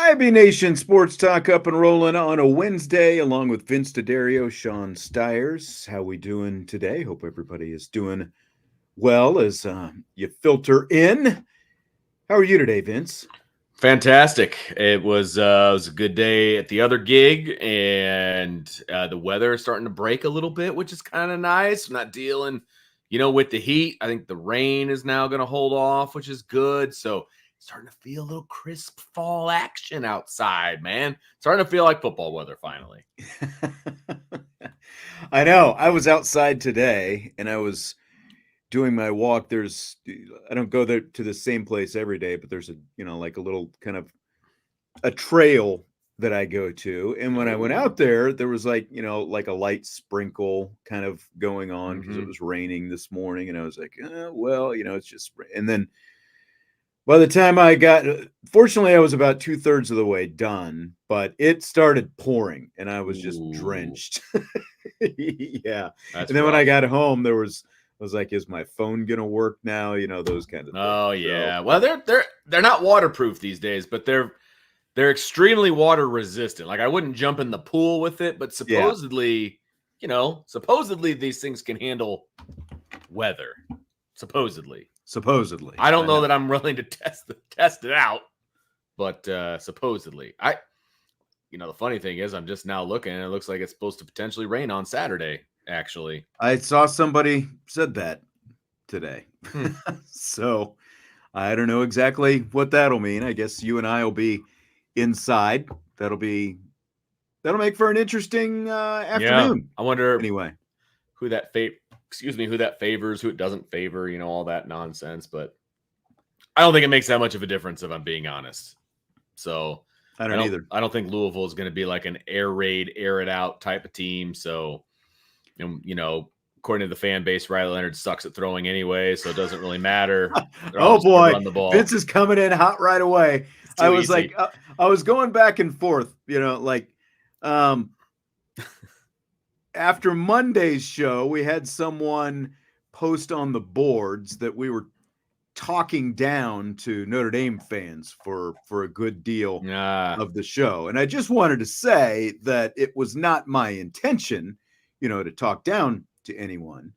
IB Nation Sports Talk up and rolling on a Wednesday, along with Vince DeDario, Sean Stires. How we doing today? Hope everybody is doing well as you filter in. How are you today, Vince? Fantastic. It was a good day at the other gig, and the weather is starting to break a little bit, which is kind of nice. I'm not dealing, with the heat. I think the rain is now going to hold off, which is good. So starting to feel a little crisp fall action outside, man. Starting to feel like football weather finally. I know. I was outside today and I was doing my walk. I don't go there to the same place every day, but there's like a little kind of a trail that I go to. And when I went out there was like a light sprinkle kind of going on because it was raining this morning. And I was like, it's just, and then by the time fortunately, I was about 2/3 of the way done, but it started pouring and I was just drenched. Yeah. That's and then rough. When I got home, I was like, is my phone going to work now? Those kind of things. Oh, yeah. So, well, they're not waterproof these days, but they're extremely water resistant. Like I wouldn't jump in the pool with it, but supposedly, supposedly these things can handle weather. Supposedly. I don't know that I'm willing to test it out, but supposedly. The funny thing is I'm just now looking and it looks like it's supposed to potentially rain on Saturday, actually. I saw somebody said that today. So I don't know exactly what that'll mean. I guess you and I will be inside. That'll make for an interesting afternoon. I wonder anyway who that favors, who it doesn't favor, all that nonsense. But I don't think it makes that much of a difference if I'm being honest. So I don't either. I don't think Louisville is going to be like an air raid, air it out type of team. So, according to the fan base, Leonard sucks at throwing anyway, so it doesn't really matter. Oh boy, run the ball. Vince is coming in hot right away. I was easy. I was going back and forth, after Monday's show, we had someone post on the boards that we were talking down to Notre Dame fans for a good deal of the show. And I just wanted to say that it was not my intention, to talk down to anyone.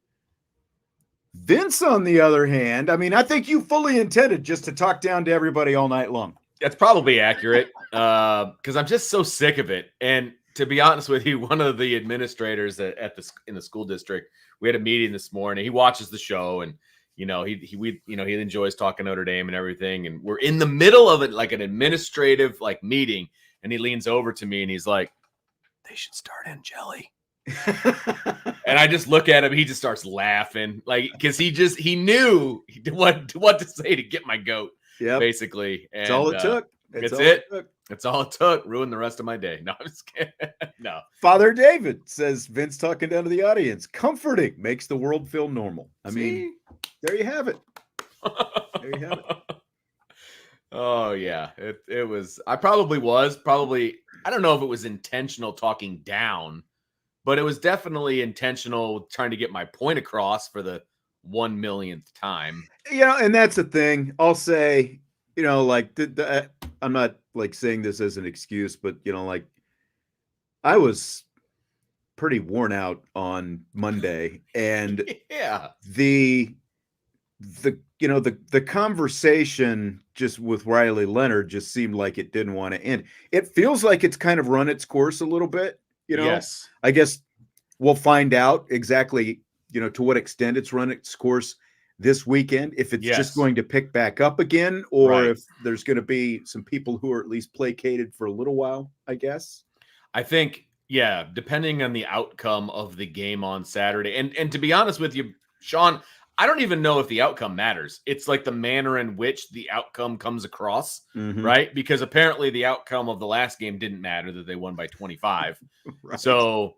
Vince, on the other hand, I think you fully intended just to talk down to everybody all night long. That's probably accurate because I'm just so sick of it. And to be honest with you, one of the administrators in the school district, we had a meeting this morning. He watches the show and, he enjoys talking Notre Dame and everything. And we're in the middle of it, like an administrative meeting. And he leans over to me and he's like, they should start Angeli. And I just look at him. He just starts laughing because he knew what to say to get my goat. Yeah, basically. And, that's all it took. That's all it took. Ruined the rest of my day. No, I'm just kidding. No. Father David says, Vince talking down to the audience. Comforting makes the world feel normal. Mean, there you have it. There you have it. Oh, yeah. It was. I I don't know if it was intentional talking down, but it was definitely intentional trying to get my point across for the 1 millionth time. And that's the thing. I'll say, I'm not saying this as an excuse, but I was pretty worn out on Monday, and the conversation just with Leonard just seemed like it didn't want to end. It feels like it's kind of run its course a little bit. Yes. I guess we'll find out exactly, to what extent it's run its course this weekend, if it's just going to pick back up again, or if there's going to be some people who are at least placated for a little while, I guess. I think, depending on the outcome of the game on Saturday. And to be honest with you, Sean, I don't even know if the outcome matters. It's like the manner in which the outcome comes across, right? Because apparently the outcome of the last game didn't matter, that they won by 25. Right. So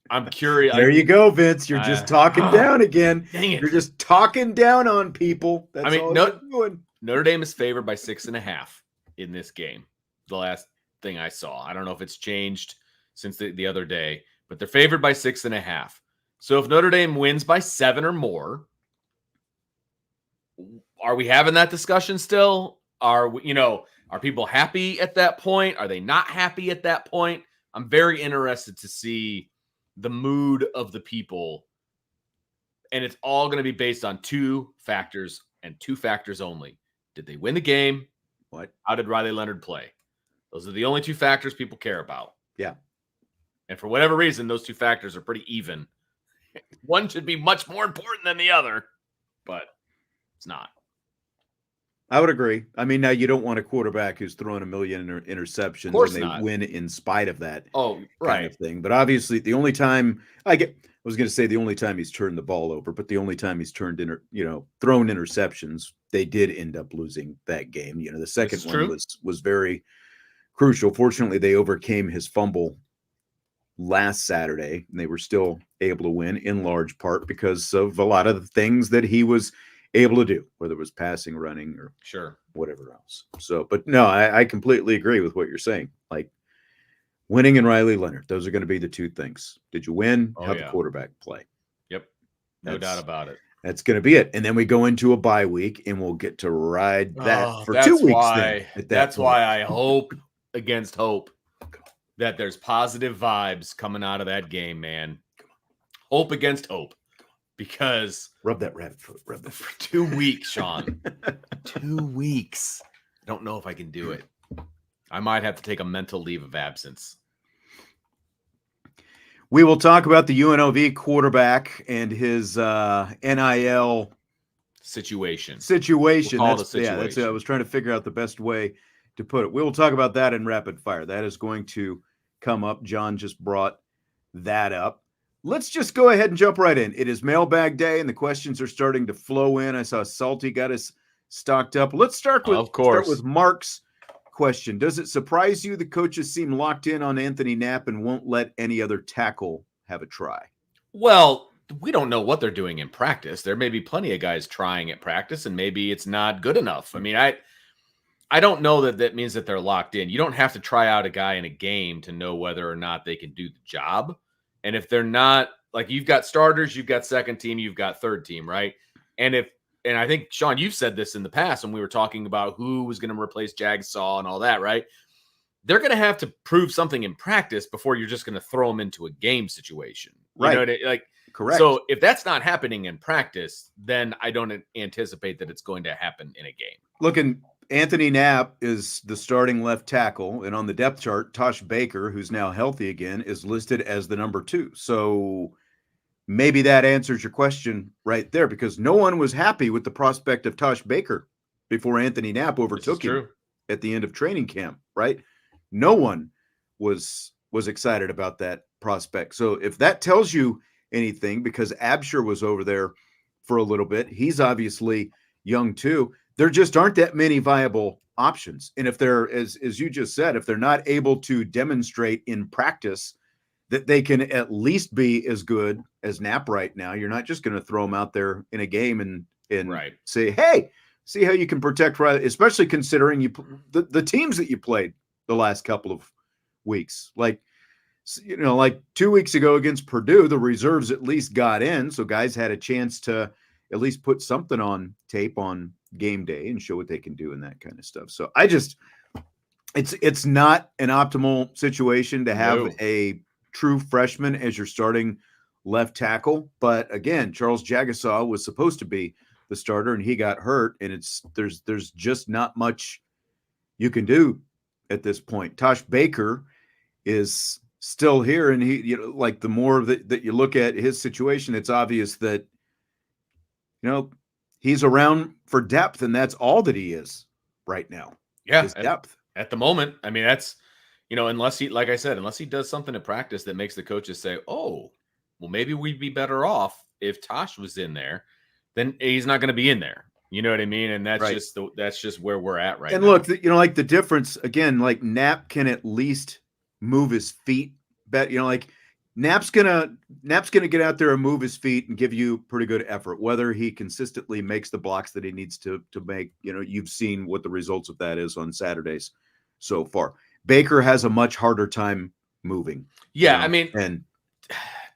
I'm curious. There you go, Vince. You're just talking down again. Dang it. You're just talking down on people. That's all you're doing. Notre Dame is favored by 6.5 in this game. The last thing I saw. I don't know if it's changed since the other day, but they're favored by 6.5. So if Notre Dame wins by 7 or more, are we having that discussion still? Are we, are people happy at that point? Are they not happy at that point? I'm very interested to see the mood of the people. And it's all going to be based on 2 factors and 2 factors only. Did they win the game? What? How did Riley Leonard play? Those are the only 2 factors people care about. Yeah. And for whatever reason, those 2 factors are pretty even. One should be much more important than the other, but it's not. I would agree. I mean, now you don't want a quarterback who's throwing a million interceptions and they win in spite of that kind of thing. But obviously, the only time I was going to say the only time he's turned the ball over, but the only time he's thrown interceptions, they did end up losing that game. The second one was very crucial. Fortunately, they overcame his fumble last Saturday, and they were still able to win in large part because of a lot of the things that he was able to do, whether it was passing, running, or whatever else. So, but no, I completely agree with what you're saying. Like winning and Riley Leonard, those are going to be the 2 things. Did you win? How'd the quarterback play? Yep. No doubt about it. That's going to be it. And then we go into a bye week and we'll get to ride that for 2 weeks. That's why I hope against hope that there's positive vibes coming out of that game, man. Hope against hope. Because rub that rabbit foot. Rub that for 2 weeks, Sean. 2 weeks. I don't know if I can do it. I might have to take a mental leave of absence. We will talk about the UNLV quarterback and his NIL situation. I was trying to figure out the best way to put it. We will talk about that in rapid fire. That is going to come up. John just brought that up. Let's just go ahead and jump right in. It is mailbag day, and the questions are starting to flow in. I saw Salty got us stocked up. Let's start with Mark's question. Does it surprise you the coaches seem locked in on Anthony Knapp and won't let any other tackle have a try? Well, we don't know what they're doing in practice. There may be plenty of guys trying at practice, and maybe it's not good enough. I mean, I don't know that means that they're locked in. You don't have to try out a guy in a game to know whether or not they can do the job. And if they're not, like, you've got starters, you've got second team, you've got third team, right? And I think, Sean, you've said this in the past when we were talking about who was going to replace Jagsaw and all that, right? They're going to have to prove something in practice before you're just going to throw them into a game situation. Right. Correct. So if that's not happening in practice, then I don't anticipate that it's going to happen in a game. Looking, Anthony Knapp is the starting left tackle, and on the depth chart, Tosh Baker, who's now healthy again, is listed as the number 2. So maybe that answers your question right there, because no one was happy with the prospect of Tosh Baker before Anthony Knapp overtook him at the end of training camp, right? No one was excited about that prospect. So if that tells you anything, because Absher was over there for a little bit, he's obviously young too. There just aren't that many viable options. And if they're, as you just said, if they're not able to demonstrate in practice that they can at least be as good as Knapp right now, you're not just going to throw them out there in a game and say, hey, see how you can protect, especially considering the teams that you played the last couple of weeks. Like 2 weeks ago against Purdue, the reserves at least got in. So guys had a chance to at least put something on tape on game day and show what they can do and that kind of stuff. So it's not an optimal situation to have a true freshman as your starting left tackle. But again, Charles Jagsaw was supposed to be the starter and he got hurt, and there's just not much you can do at this point. Tosh Baker is still here, and he, the more that you look at his situation, it's obvious that he's around for depth, and that's all that he is right now. Yeah, is depth at the moment. I mean, that's unless he, like I said, unless he does something in practice that makes the coaches say, "Oh, well, maybe we'd be better off if Tosh was in there." then he's not going to be in there. You know what I mean? And that's Right. just where we're at right And now. look, like the difference again, like Knapp can at least move his feet. Like Knapp's gonna get out there and move his feet and give you pretty good effort. Whether he consistently makes the blocks that he needs to make, you've seen what the results of that is on Saturdays so far. Baker has a much harder time moving. Yeah, I mean, and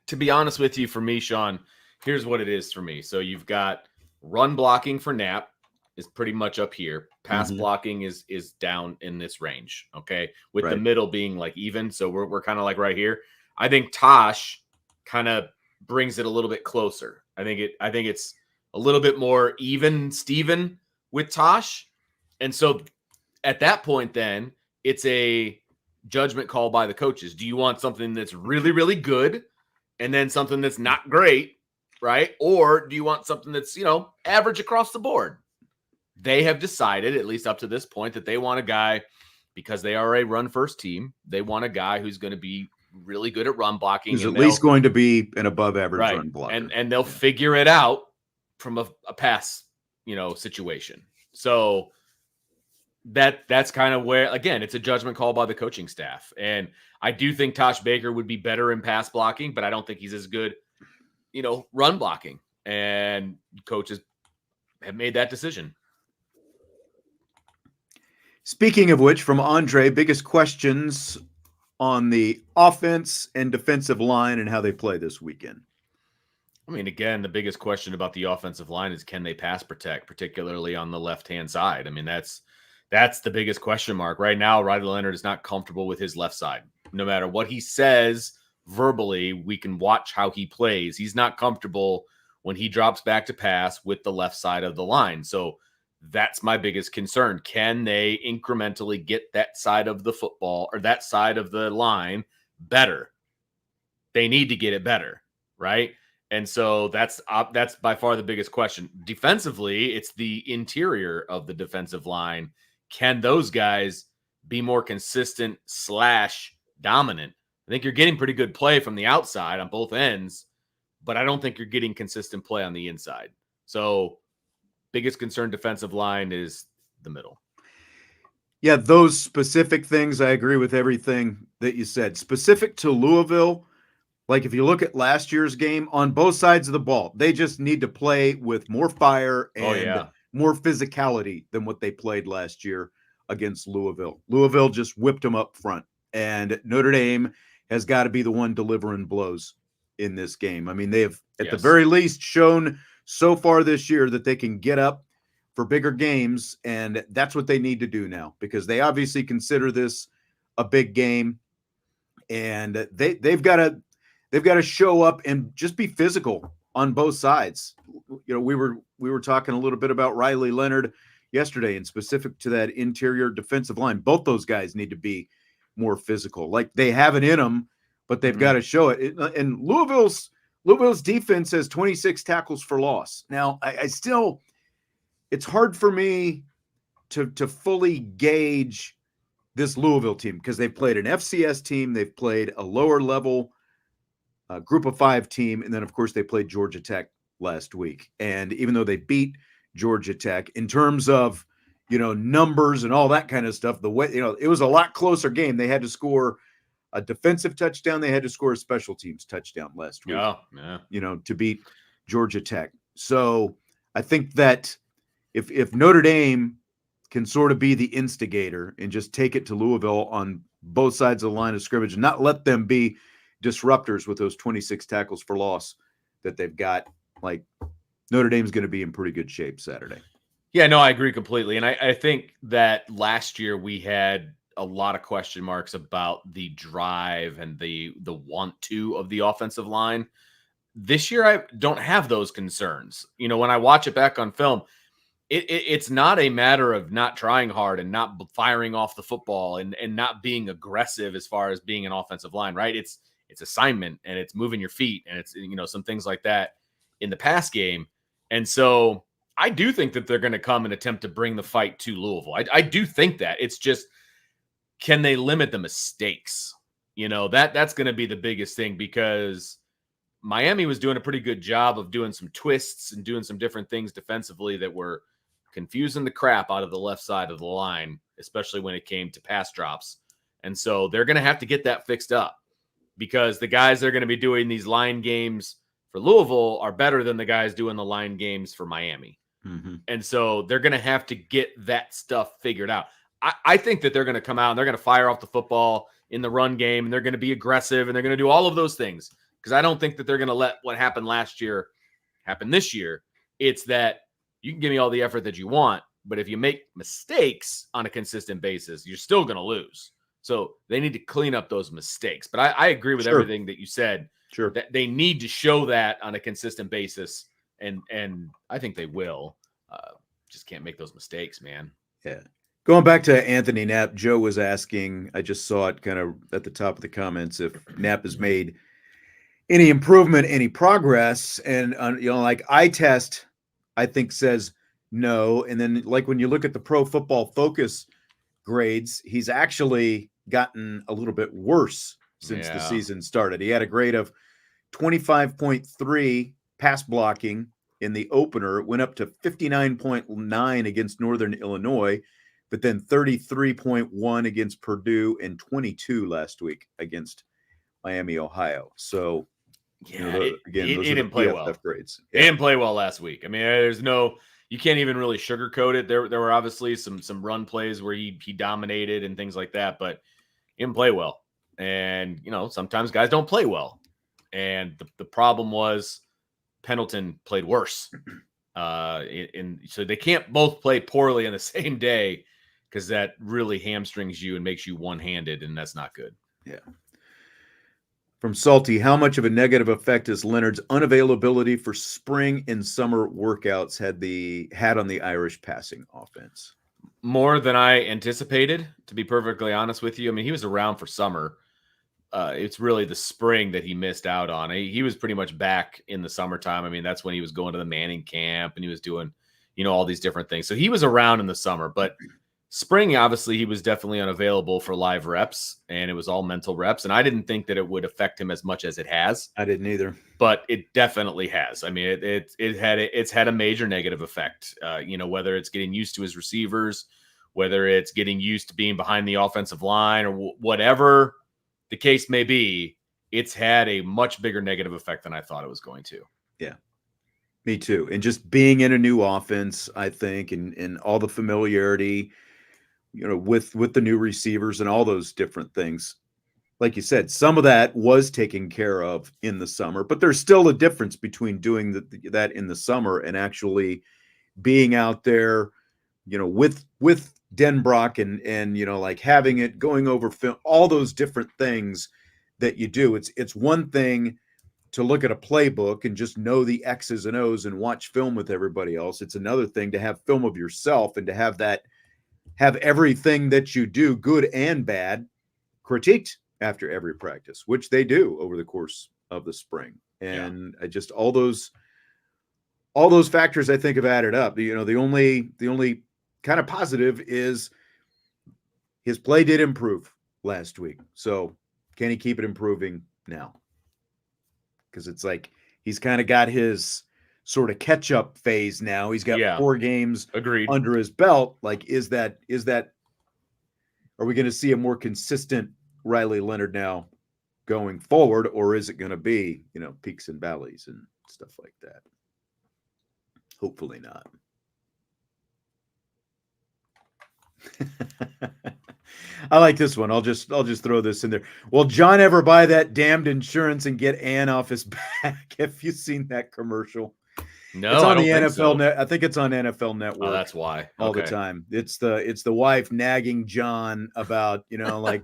to be honest with you, for me, Sean, here's what it is for me. So you've got run blocking for Knapp is pretty much up here. Pass blocking is down in this range. Okay, with the middle being like even. So we're kind of like right here. I think Tosh kind of brings it a little bit closer. I think it's a little bit more even, Steven, with Tosh. And so at that point, then it's a judgment call by the coaches. Do you want something that's really, really good and then something that's not great, right? Or do you want something that's, average across the board? They have decided, at least up to this point, that they want a guy, because they are a run-first team, they want a guy who's going to be really good at run blocking. He's at least going to be an above-average run blocker. And they'll figure it out from a pass, situation. So that's kind of where, again, it's a judgment call by the coaching staff. And I do think Tosh Baker would be better in pass blocking, but I don't think he's as good, run blocking. And coaches have made that decision. Speaking of which, from Andre, biggest questions on the offense and defensive line and how they play this weekend. I mean, again, the biggest question about the offensive line is, can they pass protect, particularly on the left-hand side? I mean, that's the biggest question mark. Right now, Riley Leonard is not comfortable with his left side. No matter what he says verbally, we can watch how he plays. He's not comfortable when he drops back to pass with the left side of the line. So that's my biggest concern. Can they incrementally get that side of the football or that side of the line better? They need to get it better, right? And so that's by far the biggest question. Defensively, it's the interior of the defensive line. Can those guys be more consistent / dominant? I think you're getting pretty good play from the outside on both ends, but I don't think you're getting consistent play on the inside. So biggest concern defensive line is the middle. Yeah, those specific things, I agree with everything that you said. Specific to Louisville, like if you look at last year's game, on both sides of the ball, they just need to play with more fire and more physicality than what they played last year against Louisville. Louisville just whipped them up front, and Notre Dame has got to be the one delivering blows in this game. I mean, they have at the very least shown so far this year that they can get up for bigger games, and that's what they need to do now, because they obviously consider this a big game, and they've got to show up and just be physical on both sides. We were talking a little bit about Riley Leonard yesterday, and specific to that interior defensive line, both those guys need to be more physical. Like, they have it in them, but they've got to show it. And Louisville's defense has 26 tackles for loss. Now, I still, it's hard for me to fully gauge this Louisville team, because they've played an FCS team, they've played a lower level group of 5 team, and then of course they played Georgia Tech last week. And even though they beat Georgia Tech, in terms of numbers and all that kind of stuff, the way it was a lot closer game. They had to score a defensive touchdown, they had to score a special teams touchdown last week. To beat Georgia Tech. So I think that if Notre Dame can sort of be the instigator and just take it to Louisville on both sides of the line of scrimmage and not let them be disruptors with those 26 tackles for loss that they've got, like, Notre Dame's going to be in pretty good shape Saturday. Yeah, no, I agree completely. And I think that last year we had a lot of question marks about the drive and the want to of the offensive line. This year, I don't have those concerns. When I watch it back on film, it's not a matter of not trying hard and not firing off the football and not being aggressive as far as being an offensive line, right? It's assignment, and it's moving your feet, and it's, some things like that in the pass game. And so I do think that they're going to come and attempt to bring the fight to Louisville. I do think that. It's just, can they limit the mistakes? That's going to be the biggest thing, because Miami was doing a pretty good job of doing some twists and doing some different things defensively that were confusing the crap out of the left side of the line, especially when it came to pass drops. And so they're going to have to get that fixed up, because the guys that are going to be doing these line games for Louisville are better than the guys doing the line games for Miami. Mm-hmm. And so they're going to have to get that stuff figured out. I think that they're going to come out and they're going to fire off the football in the run game, and they're going to be aggressive, and they're going to do all of those things, because I don't think that they're going to let what happened last year happen this year. It's that you can give me all the effort that you want, but if you make mistakes on a consistent basis, you're still going to lose. So they need to clean up those mistakes. But I agree with everything that you said. Sure. That they need to show that on a consistent basis, and I think they will. Just can't make those mistakes, man. Yeah. Going back to Anthony Knapp, Joe was asking, I just saw it kind of at the top of the comments, if Knapp has made any improvement, any progress. And, like eye test, I think says no. And then like when you look at the Pro Football Focus grades, he's actually gotten a little bit worse since the season started. He had a grade of 25.3 pass blocking in the opener. It went up to 59.9 against Northern Illinois, but then 33.1 against Purdue and 22 last week against Miami, Ohio. So, he those didn't play well. Grades. Yeah. He didn't play well last week. I mean, you can't even really sugarcoat it. There were obviously some run plays where he dominated and things like that, but he didn't play well. And, sometimes guys don't play well. And the problem was Pendleton played worse. So they can't both play poorly on the same day, because that really hamstrings you and makes you one-handed, and that's not good. Yeah. From Salty, how much of a negative effect has Leonard's unavailability for spring and summer workouts had on the Irish passing offense? More than I anticipated, to be perfectly honest with you. I mean, he was around for summer. It's really the spring that he missed out on. He was pretty much back in the summertime. I mean, that's when he was going to the Manning camp and he was doing, all these different things. So he was around in the summer, but spring, obviously, he was definitely unavailable for live reps, and it was all mental reps. And I didn't think that it would affect him as much as it has. I didn't either, but it definitely has. I mean, it's had a major negative effect. Whether it's getting used to his receivers, whether it's getting used to being behind the offensive line, or whatever the case may be, it's had a much bigger negative effect than I thought it was going to. Yeah, me too. And just being in a new offense, I think, and all the familiarity, with the new receivers and all those different things. Like you said, some of that was taken care of in the summer, but there's still a difference between doing that in the summer and actually being out there, with Denbrock and like having it, going over film, all those different things that you do. It's one thing to look at a playbook and just know the X's and O's and watch film with everybody else. It's another thing to have film of yourself and to have everything that you do, good and bad, critiqued after every practice, which they do over the course of the spring. And I just, all those factors I think have added up. The only kind of positive is his play did improve last week. So can he keep it improving now? Because it's like he's kind of got his sort of catch-up phase now. He's got 4 games under his belt. Like, is that are we going to see a more consistent Riley Leonard now going forward, or is it going to be, peaks and valleys and stuff like that? Hopefully not. I like this one. I'll just throw this in there. Will John ever buy that damned insurance and get Ann off his back? Have you seen that commercial? No, it's on the NFL. So. I think it's on NFL Network. Oh, that's why. All the time. It's the wife nagging John about, like,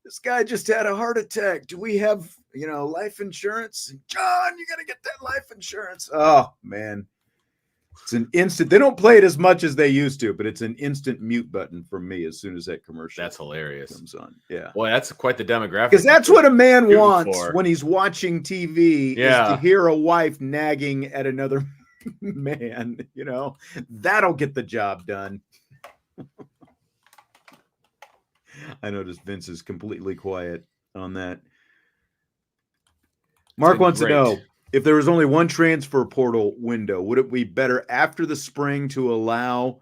this guy just had a heart attack. Do we have, life insurance? John, you got to get that life insurance. Oh, man. It's an instant. They don't play it as much as they used to, but it's an instant mute button from me as soon as that commercial. That's hilarious. Comes on. Yeah. Boy, that's quite the demographic. Because that's what a man wants when he's watching TV, is to hear a wife nagging at another man. That'll get the job done. I noticed Vince is completely quiet on that. Mark wants to know, if there was only one transfer portal window, would it be better after the spring to allow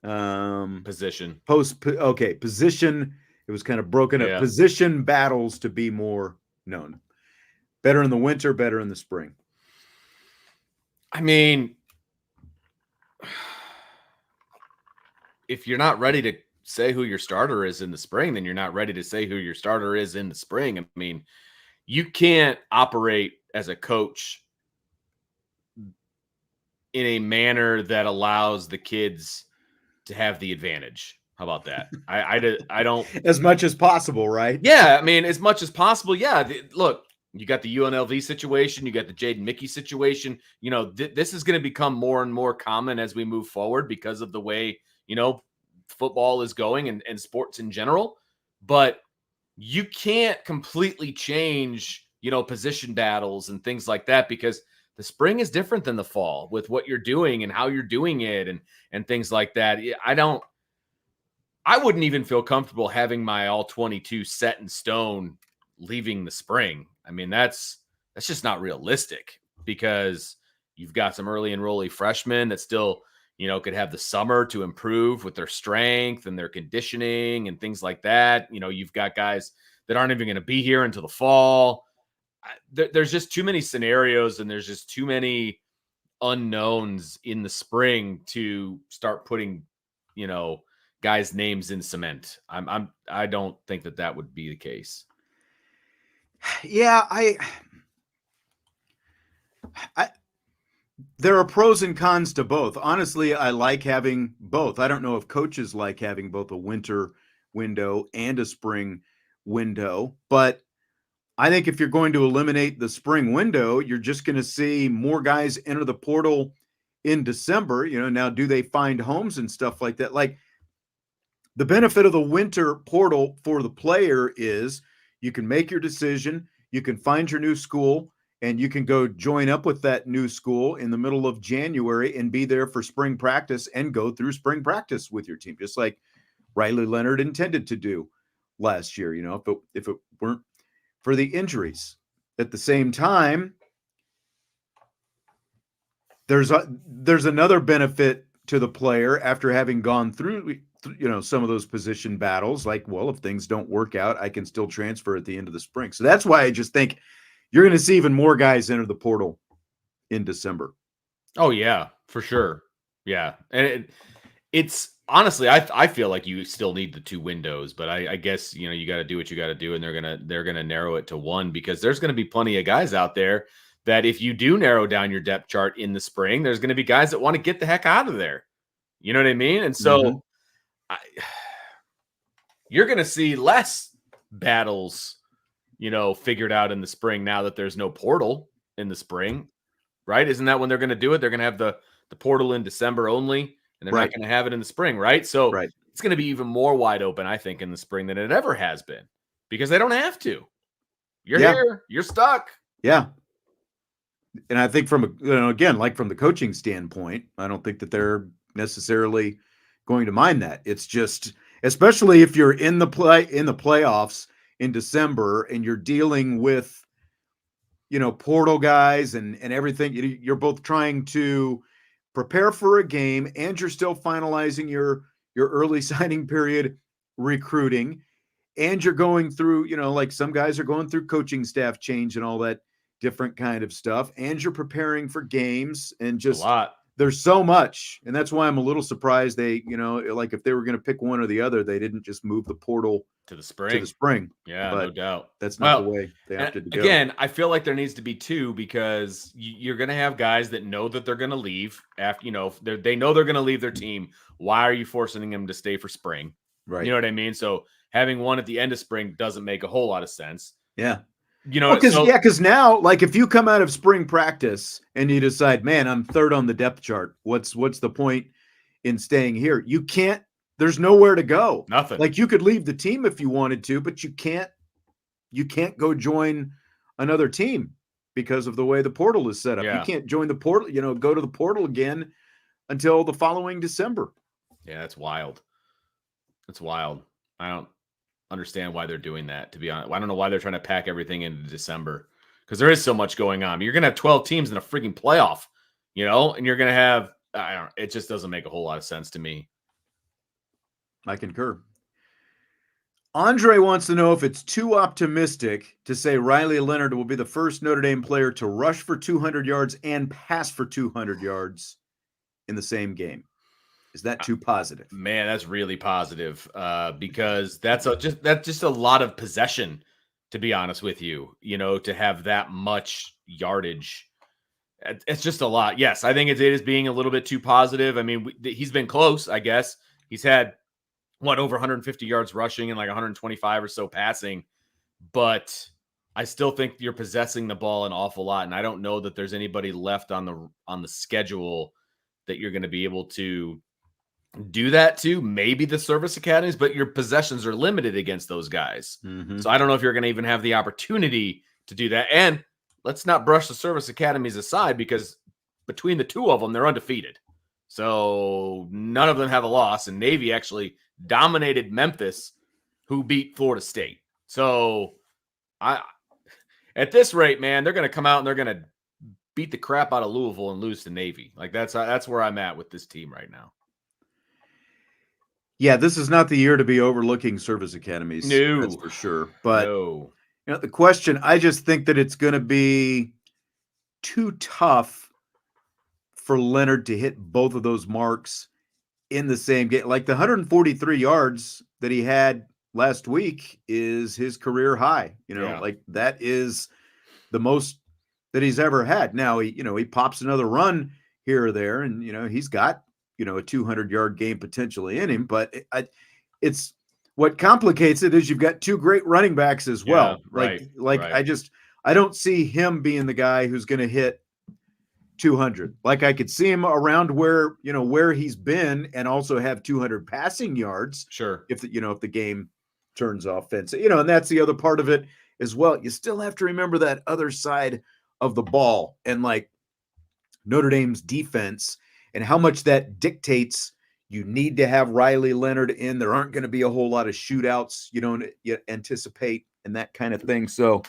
Position? position? It was kind of broken up. Yeah. Position battles to be more known. Better in the winter, better in the spring. I mean, if you're not ready to say who your starter is in the spring, then you're not ready to say who your starter is in the spring. I mean, you can't operate as a coach in a manner that allows the kids to have the advantage. How about that? I don't as much as possible, right? Yeah, I mean, as much as possible. Yeah, look, you got the UNLV situation, you got the Jaden Mickey situation. You know, this is going to become more and more common as we move forward because of the way, you know, football is going and sports in general. But you can't completely change, you know, position battles and things like that because the spring is different than the fall with what you're doing and how you're doing it and things like that. I wouldn't even feel comfortable having my all 22 set in stone leaving the spring. I mean, that's just not realistic because you've got some early enrollee freshmen that still, you know, could have the summer to improve with their strength and their conditioning and things like that. You know, you've got guys that aren't even going to be here until the fall. There's just too many scenarios and there's just too many unknowns in the spring to start putting, you know, guys' names in cement. I don't think that would be the case. Yeah, there are pros and cons to both. Honestly, I like having both. I don't know if coaches like having both a winter window and a spring window, but I think if you're going to eliminate the spring window, you're just going to see more guys enter the portal in December. You know, now do they find homes and stuff like that? Like the benefit of the winter portal for the player is you can make your decision, you can find your new school, and you can go join up with that new school in the middle of January and be there for spring practice and go through spring practice with your team, just like Riley Leonard intended to do last year. You know, if it weren't for the injuries. At the same time, there's another benefit to the player after having gone through, you know, some of those position battles. Like, well, if things don't work out, I can still transfer at the end of the spring. So that's why I just think you're going to see even more guys enter the portal in December. Oh yeah, for sure. Yeah, and it's honestly, I feel like you still need the two windows, but I guess, you know, you got to do what you got to do, and they're gonna narrow it to one because there's gonna be plenty of guys out there that if you do narrow down your depth chart in the spring, there's gonna be guys that want to get the heck out of there. You know what I mean? And so you're gonna see less battles, you know, figured out in the spring now that there's no portal in the spring, right? Isn't that when they're gonna do it? They're gonna have the portal in December only. And they're not going to have it in the spring, right? So it's going to be even more wide open, I think, in the spring than it ever has been because they don't have to. You're here. You're stuck. Yeah. And I think from, you know, again, like from the coaching standpoint, I don't think that they're necessarily going to mind that. It's just, especially if you're in the playoffs in December and you're dealing with, you know, portal guys and everything, you're both trying to prepare for a game and you're still finalizing your early signing period recruiting, and you're going through, you know, like some guys are going through coaching staff change and all that different kind of stuff, and you're preparing for games, and just there's so much. And that's why I'm a little surprised they, you know, like if they were going to pick one or the other, they didn't just move the portal to the spring. Yeah, but no doubt. That's not the way they opted to go. Again, I feel like there needs to be two because you're going to have guys that know that they're going to leave after, you know, they know they're going to leave their team. Why are you forcing them to stay for spring? Right. You know what I mean? So having one at the end of spring doesn't make a whole lot of sense. Yeah. You know, because now, like, if you come out of spring practice and you decide, man, I'm third on the depth chart, what's the point in staying here? You can't. There's nowhere to go. Nothing. Like, you could leave the team if you wanted to, but you can't go join another team because of the way the portal is set up. Yeah. You can't join the portal, you know, go to the portal again until the following December. Yeah, that's wild. That's wild. I don't understand why they're doing that, to be honest. I don't know why they're trying to pack everything into December. because there is so much going on. You're going to have 12 teams in a freaking playoff, and you're going to have, I don't know, it just doesn't make a whole lot of sense to me. I concur. Andre wants to know if it's too optimistic to say Riley Leonard will be the first Notre Dame player to rush for 200 yards and pass for 200 yards in the same game. Is that too positive? Man, that's really positive because that's just a lot of possession, to be honest with you, to have that much yardage. It's just a lot. Yes, I think it is being a little bit too positive. I mean, he's been close, I guess. He's had over 150 yards rushing and like 125 or so passing, but I still think you're possessing the ball an awful lot, and I don't know that there's anybody left on the schedule that you're going to be able to do that to. Maybe the service academies, but your possessions are limited against those guys. Mm-hmm. So I don't know if you're going to even have the opportunity to do that. And let's not brush the service academies aside, because between the two of them, they're undefeated. So none of them have a loss, and Navy actually dominated Memphis, who beat Florida State. So at this rate, man, they're going to come out and they're going to beat the crap out of Louisville and lose to Navy. Like that's where I'm at with this team right now. Yeah, this is not the year to be overlooking service academies. No, that's for sure. But no. The question, I just think that it's going to be too tough for Leonard to hit both of those marks in the same game. Like the 143 yards that he had last week is his career high. Like that is the most that he's ever had. Now he pops another run here or there, and he's got a 200-yard game potentially in him. But it's what complicates it is you've got two great running backs as well. Right. I don't see him being the guy who's going to hit 200. Like I could see him around where he's been and also have 200 passing yards. Sure. If the game turns offensive, and that's the other part of it as well. You still have to remember that other side of the ball and like Notre Dame's defense and how much that dictates. You need to have Riley Leonard in. There aren't going to be a whole lot of shootouts you don't anticipate and that kind of thing. So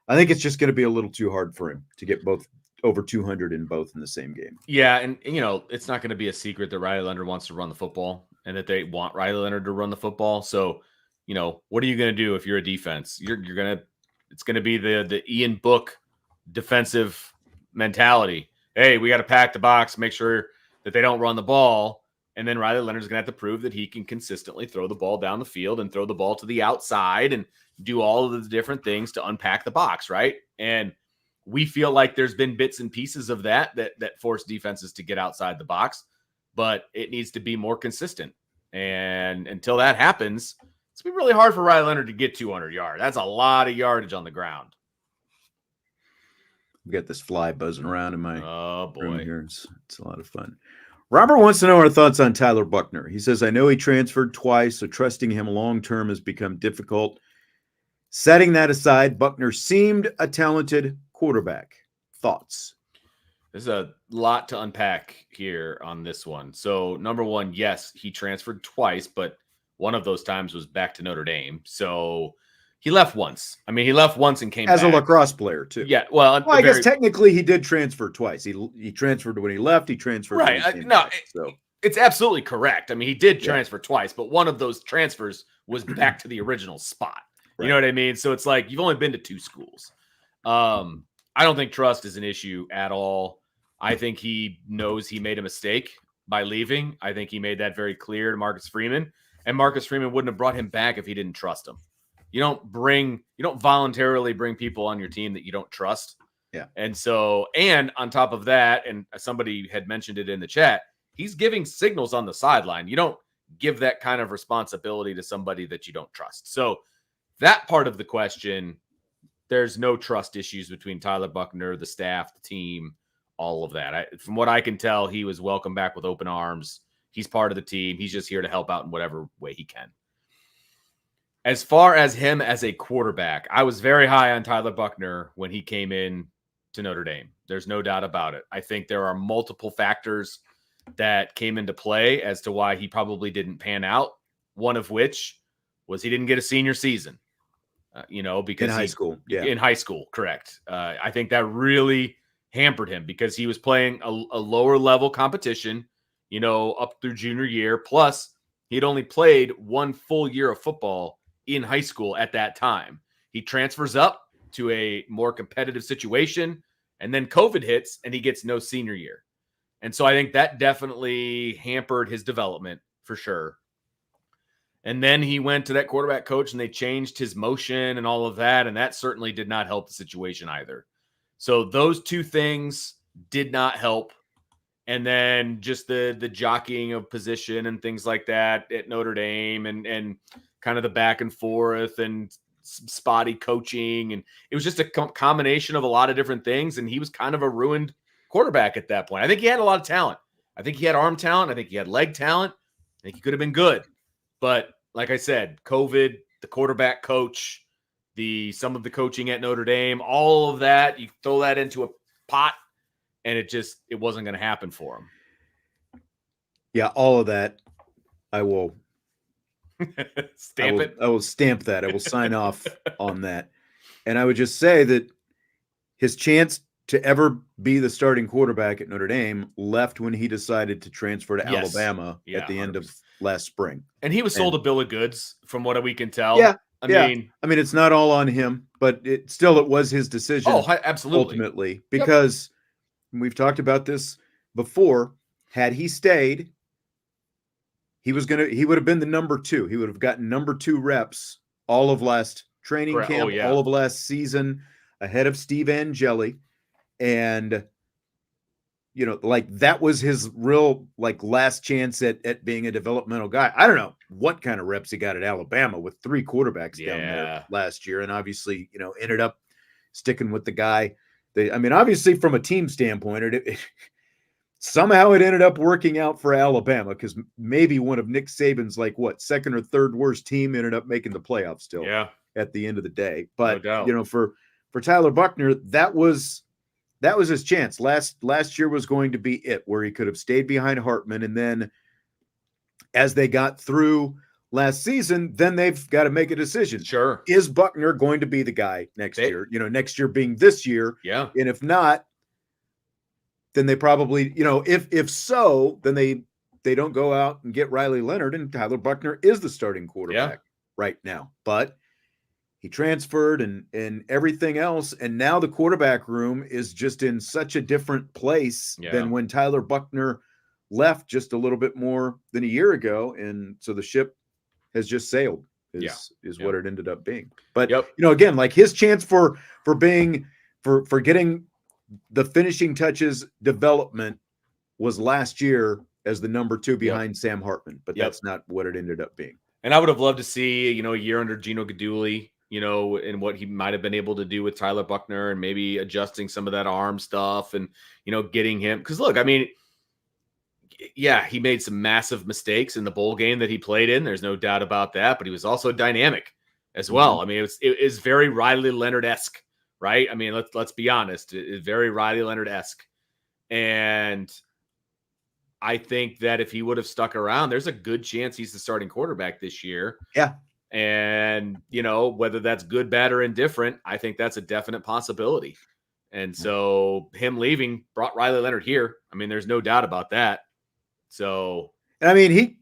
I think it's just going to be a little too hard for him to get both over 200 in both in the same game. Yeah, and it's not going to be a secret that Riley Leonard wants to run the football and that they want Riley Leonard to run the football. So, what are you going to do if you're a defense? It's going to be the Ian Book defensive mentality. Hey, we got to pack the box, make sure that they don't run the ball. And then Riley Leonard's going to have to prove that he can consistently throw the ball down the field and throw the ball to the outside and do all of the different things to unpack the box, right? And we feel like there's been bits and pieces of that force defenses to get outside the box, but it needs to be more consistent. And until that happens, it's going to be really hard for Riley Leonard to get 200 yards. That's a lot of yardage on the ground. We got this fly buzzing around in my room here. It's a lot of fun. Robert wants to know our thoughts on Tyler Buckner. He says, I know he transferred twice, so trusting him long-term has become difficult. Setting that aside, Buckner seemed a talented quarterback. Thoughts? There's a lot to unpack here on this one. So, number one, yes, he transferred twice, but one of those times was back to Notre Dame. So he left once. I mean, he left once and came as back. A lacrosse player too. Yeah, well, I guess technically he did transfer twice. He transferred when he left. He transferred. Right. It's absolutely correct. I mean, he did transfer twice, but one of those transfers was back to the original spot. Right. You know what I mean? So it's like you've only been to two schools. I don't think trust is an issue at all. I think he knows he made a mistake by leaving. I think he made that very clear to Marcus Freeman, and Marcus Freeman wouldn't have brought him back if he didn't trust him. You don't voluntarily bring people on your team that you don't trust. Yeah. And on top of that, and somebody had mentioned it in the chat, he's giving signals on the sideline. You don't give that kind of responsibility to somebody that you don't trust. So that part of the question, there's no trust issues between Tyler Buckner, the staff, the team, all of that. From what I can tell, he was welcomed back with open arms. He's part of the team. He's just here to help out in whatever way he can. As far as him as a quarterback, I was very high on Tyler Buckner when he came in to Notre Dame. There's no doubt about it. I think there are multiple factors that came into play as to why he probably didn't pan out, one of which was he didn't get a senior season. because in high school. Yeah. In high school, correct. I think that really hampered him because he was playing a lower level competition, up through junior year. Plus, he'd only played one full year of football in high school at that time. He transfers up to a more competitive situation, and then COVID hits and he gets no senior year. And so I think that definitely hampered his development for sure. And then he went to that quarterback coach and they changed his motion and all of that. And that certainly did not help the situation either. So those two things did not help. And then just the jockeying of position and things like that at Notre Dame and kind of the back and forth and spotty coaching. And it was just a combination of a lot of different things. And he was kind of a ruined quarterback at that point. I think he had a lot of talent. I think he had arm talent. I think he had leg talent. I think he could have been good. But like I said, COVID, the quarterback coach, some of the coaching at Notre Dame, all of that, you throw that into a pot and it wasn't going to happen for him. Yeah, all of that. I will stamp it. I will stamp that. I will sign off on that. And I would just say that his chance to ever be the starting quarterback at Notre Dame left when he decided to transfer to Alabama at the end of last spring. And he was sold a bill of goods from what we can tell. Yeah. I mean, it's not all on him, but it was his decision. Oh, absolutely. Ultimately, because we've talked about this before. Had he stayed, he would have been the number 2. He would have gotten number 2 reps all of last training camp, all of last season, ahead of Steve Angeli. And, that was his real, last chance at being a developmental guy. I don't know what kind of reps he got at Alabama with 3 quarterbacks down there last year. And obviously, ended up sticking with the guy. Obviously from a team standpoint, somehow it ended up working out for Alabama because maybe one of Nick Saban's second or third worst team ended up making the playoffs still at the end of the day. But, for Tyler Buckner, that was his chance. Last year was going to be it, where he could have stayed behind Hartman. And then as they got through last season, then they've got to make a decision. Sure. Is Buckner going to be the guy next year? Next year being this year. Yeah. And if not, then they probably, if so, then they don't go out and get Riley Leonard, and Tyler Buckner is the starting quarterback right now. But he transferred and everything else. And now the quarterback room is just in such a different place than when Tyler Buckner left just a little bit more than a year ago. And so the ship has just sailed is what it ended up being. But, again, his chance for getting the finishing touches development was last year as the number 2 behind Sam Hartman, but that's not what it ended up being. And I would have loved to see, a year under Gino Guidugli, and what he might have been able to do with Tyler Buckner and maybe adjusting some of that arm stuff and, getting him. Because look, he made some massive mistakes in the bowl game that he played in. There's no doubt about that, but he was also dynamic as well. Mm-hmm. It was very Riley Leonard-esque, right? Let's be honest. It's very Riley Leonard-esque. And I think that if he would have stuck around, there's a good chance he's the starting quarterback this year. Yeah. And, whether that's good, bad, or indifferent, I think that's a definite possibility. And so him leaving brought Riley Leonard here. There's no doubt about that. So, he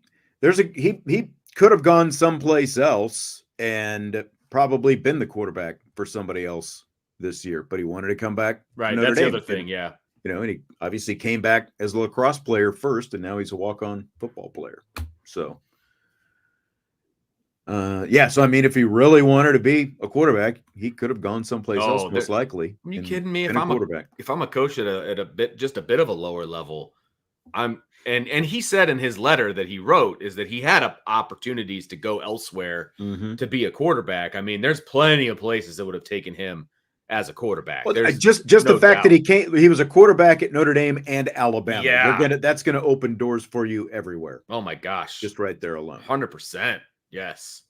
could have gone someplace else and probably been the quarterback for somebody else this year, but he wanted to come back. Right. That's the other thing. Yeah. And he obviously came back as a lacrosse player first, and now he's a walk-on football player. So, so if he really wanted to be a quarterback, he could have gone someplace else, most likely. Are you kidding me? If I'm a coach at a bit of a lower level, and he said in his letter that he wrote is that he had opportunities to go elsewhere to be a quarterback. There's plenty of places that would have taken him as a quarterback. Well, just the fact that he was a quarterback at Notre Dame and Alabama. Yeah. That's gonna open doors for you everywhere. Oh my gosh. Just right there alone. 100%. Yes.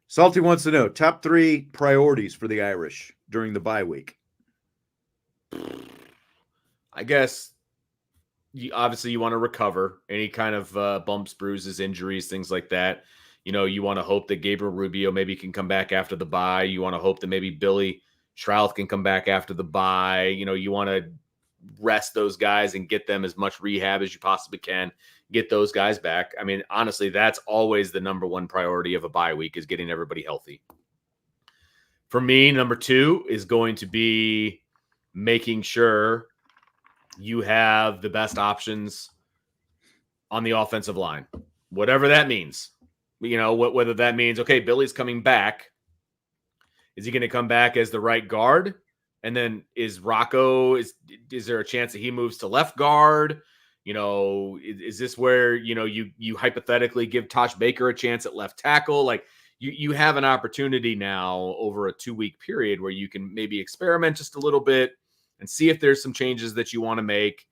Salty wants to know top 3 priorities for the Irish during the bye week. I guess you want to recover any kind of bumps, bruises, injuries, things like that. You want to hope that Gabriel Rubio maybe can come back after the bye. You want to hope that maybe Billy Schrouth can come back after the bye. You want to rest those guys and get them as much rehab as you possibly can. Get those guys back. I mean, honestly, that's always the number one priority of a bye week is getting everybody healthy. For me, number 2 is going to be making sure you have the best options on the offensive line, whatever that means. Whether that means, okay, Billy's coming back. Is he going to come back as the right guard? And then is Rocco, is there a chance that he moves to left guard? Is this where, you hypothetically give Tosh Baker a chance at left tackle? Like you have an opportunity now over a 2-week period where you can maybe experiment just a little bit and see if there's some changes that you want to make,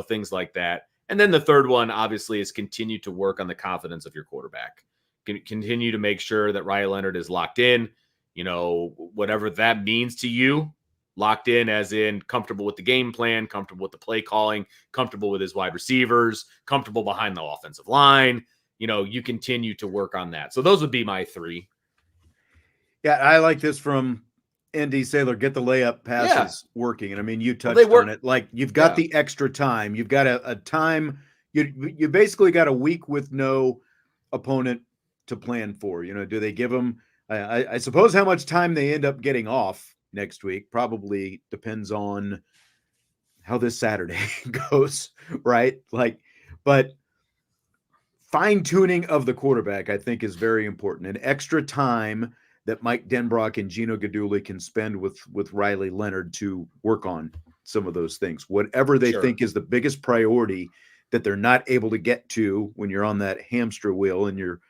things like that. And then the third one, obviously, is continue to work on the confidence of your quarterback. Continue to make sure that Riley Leonard is locked in, whatever that means to you, locked in as in comfortable with the game plan, comfortable with the play calling, comfortable with his wide receivers, comfortable behind the offensive line. You continue to work on that. So those would be my 3. Yeah, I like this from ND Sailor. Get the layup passes working. And I mean, you touched on it. Like you've got the extra time. You've got a time. You basically got a week with no opponent to plan for. Do they give them? I suppose how much time they end up getting off next week probably depends on how this Saturday goes, right? But fine-tuning of the quarterback, I think, is very important. An extra time that Mike Denbrock and Gino Guidugli can spend with Riley Leonard to work on some of those things. Whatever they think is the biggest priority that they're not able to get to when you're on that hamster wheel and you're,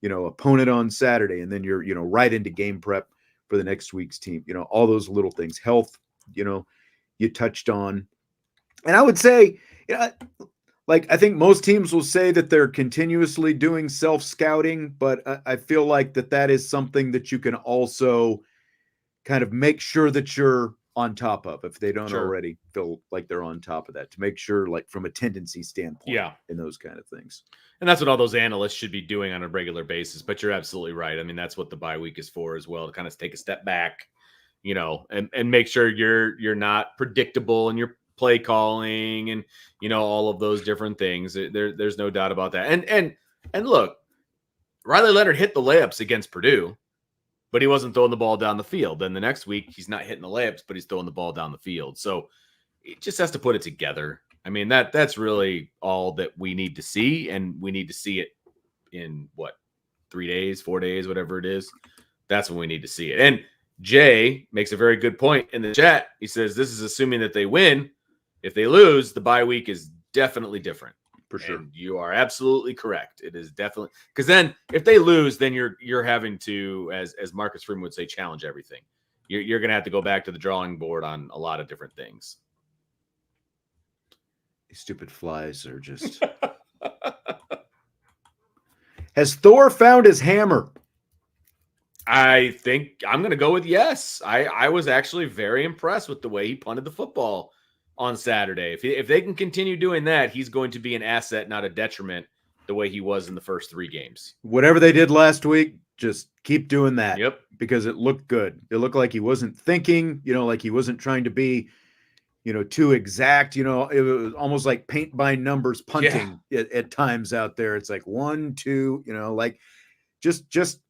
opponent on Saturday, and then you're, right into game prep for the next week's team. All those little things. Health, you touched on. And I would say, I think most teams will say that they're continuously doing self-scouting, but I feel like that is something that you can also kind of make sure that you're on top of if they don't already feel like they're on top of that, to make sure, like from a tendency standpoint, and those kind of things. And that's what all those analysts should be doing on a regular basis. But you're absolutely right. I mean, that's what the bye week is for as well, to kind of take a step back, and make sure you're not predictable in your play calling and all of those different things. There's no doubt about that. And look, Riley Leonard hit the layups against Purdue, but he wasn't throwing the ball down the field. Then the next week he's not hitting the layups, but he's throwing the ball down the field. So it just has to put it together. I mean, that's really all that we need to see, and we need to see it in 3 days, 4 days, whatever it is. That's when we need to see it. And Jay makes a very good point in the chat. He says this is assuming that they win. If they lose, the bye week is definitely different. For sure. And you are absolutely correct. It is definitely, because then if they lose, then you're having to, as Marcus Freeman would say, challenge everything. You're going to have to go back to the drawing board on a lot of different things. These stupid flies are just. Has Thor found his hammer? I think I'm going to go with yes. I was actually very impressed with the way he punted the football on Saturday. If they can continue doing that, he's going to be an asset, not a detriment, the way he was in the first 3 games. Whatever they did last week, just keep doing that. Yep. Because it looked good. It looked like he wasn't thinking, like he wasn't trying to be, too exact. It was almost like paint by numbers punting at times out there. It's like 1, 2, like just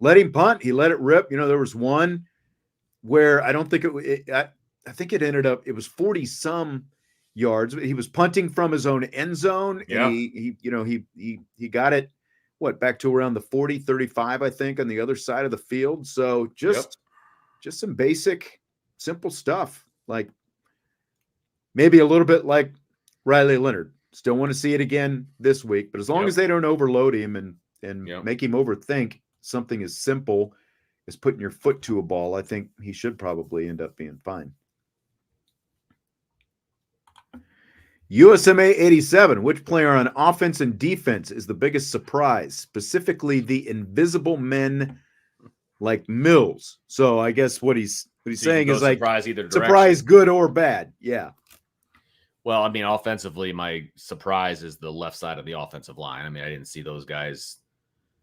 let him punt. He let it rip. There was one where I don't think I think it ended up, it was 40 some yards. He was punting from his own end zone. And he got it, back to around the 40, 35, I think, on the other side of the field. So just some basic, simple stuff. Like maybe a little bit like Riley Leonard. Still want to see it again this week, but as long as they don't overload him and make him overthink something as simple as putting your foot to a ball, I think he should probably end up being fine. USMA 87, which player on offense and defense is the biggest surprise? Specifically, the invisible men like Mills. So I guess what he's saying is like surprise good or bad. Yeah. Well, I mean, offensively, my surprise is the left side of the offensive line. I mean, I didn't see those guys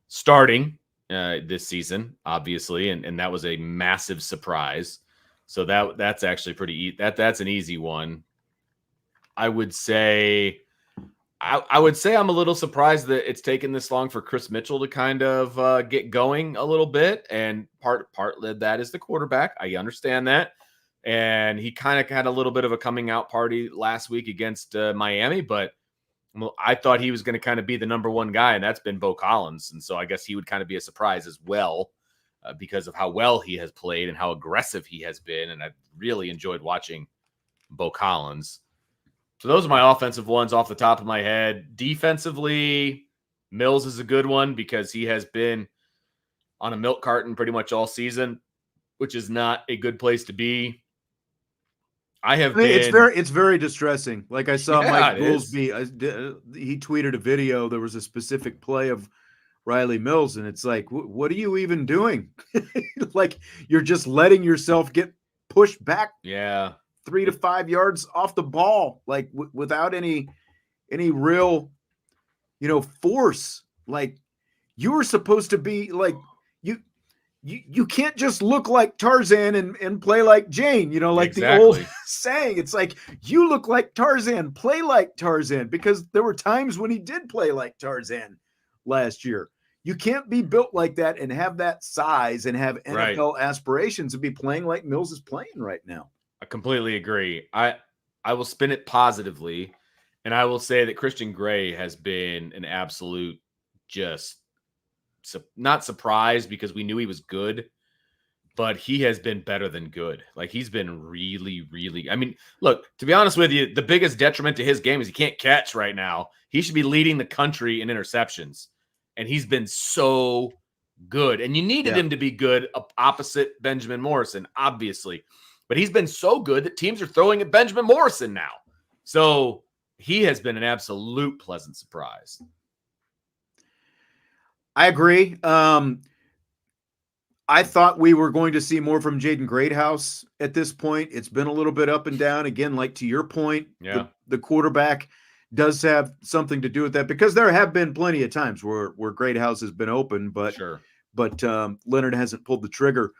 starting this season, obviously, and that was a massive surprise. So that's actually that's an easy one. I would say I'm a little surprised that it's taken this long for Chris Mitchell to kind of get going a little bit, and part of that is the quarterback. I understand that, and he kind of had a little bit of a coming out party last week against Miami, but I thought he was going to kind of be the number one guy, and that's been Bo Collins, and so I guess he would kind of be a surprise as well because of how well he has played and how aggressive he has been, and I've really enjoyed watching Bo Collins. So those are my offensive ones off the top of my head. Defensively, Mills is a good one because he has been on a milk carton pretty much all season, which is not a good place to be. It's very distressing. Like I saw Mike Goolsby, he tweeted a video. There was a specific play of Riley Mills, and it's like, what are you even doing? Like you're just letting yourself get pushed back. Yeah. 3 to 5 yards off the ball, like without any real, force. Like you were supposed to be like you can't just look like Tarzan and play like Jane, like exactly. The old saying. It's like you look like Tarzan, play like Tarzan, because there were times when he did play like Tarzan last year. You can't be built like that and have that size and have NFL aspirations and be playing like Mills is playing right now. I completely agree. I will spin it positively, and I will say that Christian Gray has been an absolute just not surprised because we knew he was good, but he has been better than good. Like he's been really, really. I mean, look, to be honest with you, the biggest detriment to his game is he can't catch right now. He should be leading the country in interceptions, and he's been so good. And you needed him to be good opposite Benjamin Morrison, obviously. But he's been so good that teams are throwing at Benjamin Morrison now. So he has been an absolute pleasant surprise. I agree. I thought we were going to see more from Jaden Greathouse at this point. It's been a little bit up and down. Again, like to your point, the quarterback does have something to do with that, because there have been plenty of times where Greathouse has been open, but Leonard hasn't pulled the trigger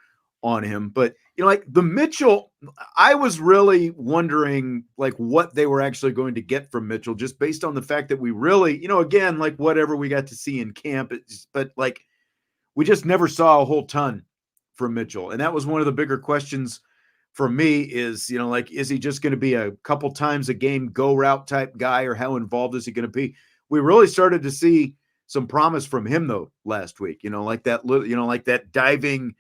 on him. But like the Mitchell, I was really wondering like what they were actually going to get from Mitchell, just based on the fact that we really, again, like whatever we got to see in camp, but like we just never saw a whole ton from Mitchell. And that was one of the bigger questions for me is, like, is he just going to be a couple times a game go route type guy, or how involved is he going to be? We really started to see some promise from him though last week, like that little, like that diving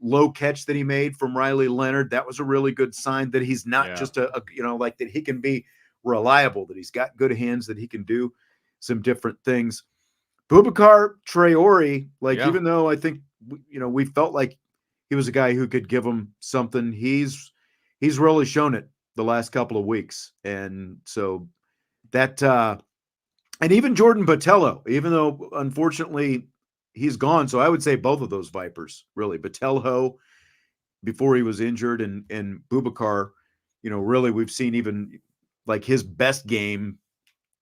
low catch that he made from Riley Leonard. That was a really good sign that he's not just a like that he can be reliable, that he's got good hands, that he can do some different things. Boubacar Traore, like even though I think, we felt like he was a guy who could give him something, he's really shown it the last couple of weeks. And so that, and even Jordan Botelho, even though unfortunately he's gone. So I would say both of those Vipers, really. Botelho before he was injured, and Boubacar, really we've seen even like his best game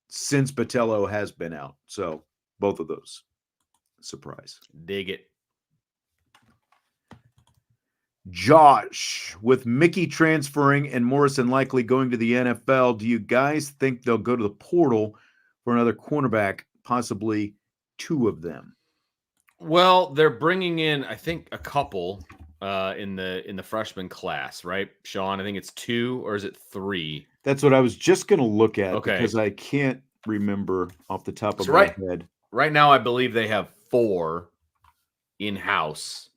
since Botelho has been out. So both of those, surprise. Dig it. Josh, with Mickey transferring and Morrison likely going to the NFL, do you guys think they'll go to the portal for another cornerback, possibly two of them? Well, they're bringing in, I think, a couple in the freshman class, right, Sean? I think it's 2, or is it 3? That's what I was just going to look at, because I can't remember off the top of my head. Right now, I believe they have 4 in-house.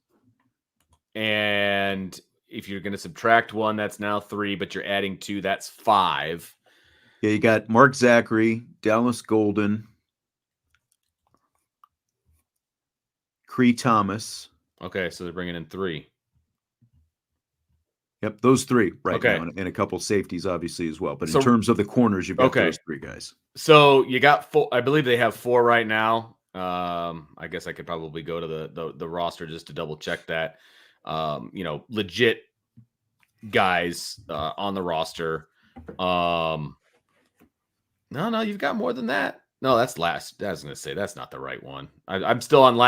And if you're going to subtract 1, that's now 3, but you're adding 2, that's 5. Yeah, you got Mark Zachary, Dallas Golden, Cree Thomas. Okay, so they're bringing in 3. Yep, those 3 now, and a couple safeties obviously as well. But in terms of the corners, you've got those 3 guys. So you got 4. I believe they have 4 right now. I guess I could probably go to the roster just to double check that. Legit guys on the roster. No, you've got more than that. No, that's last. I was going to say that's not the right one. I'm still on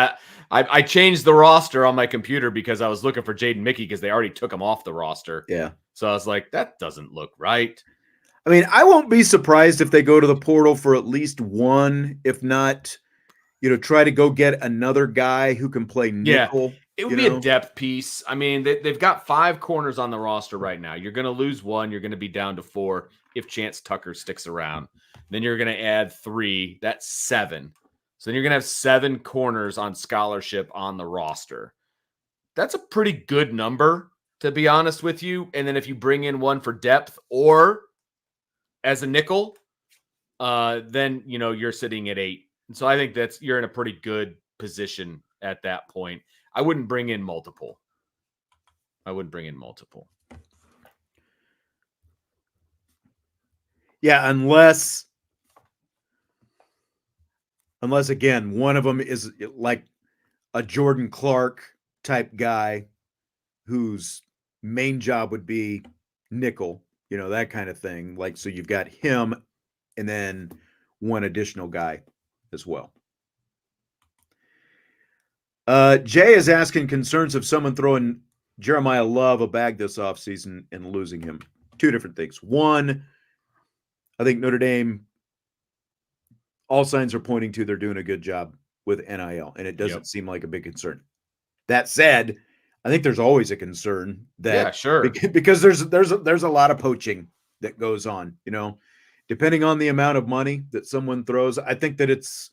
I changed the roster on my computer because I was looking for Jaden Mickey because they already took him off the roster. Yeah. So I was like, that doesn't look right. I mean, I won't be surprised if they go to the portal for at least one, if not, try to go get another guy who can play nickel. It would be a depth piece. I mean, they've got 5 corners on the roster right now. You're going to lose one. You're going to be down to 4 if Chance Tucker sticks around. Then you're going to add 3. That's 7. So then you're going to have 7 corners on scholarship on the roster. That's a pretty good number, to be honest with you. And then if you bring in one for depth or as a nickel, then, you're sitting at 8. And so I think you're in a pretty good position at that point. I wouldn't bring in multiple. Yeah, unless again, one of them is like a Jordan Clark type guy whose main job would be nickel, that kind of thing. Like, so you've got him and then one additional guy as well. Jay is asking concerns of someone throwing Jeremiah Love a bag this offseason and losing him. 2 different things. One, I think Notre Dame, all signs are pointing to they're doing a good job with NIL, and it doesn't seem like a big concern. That said, I think there's always a concern that because there's a lot of poaching that goes on, depending on the amount of money that someone throws. I think that it's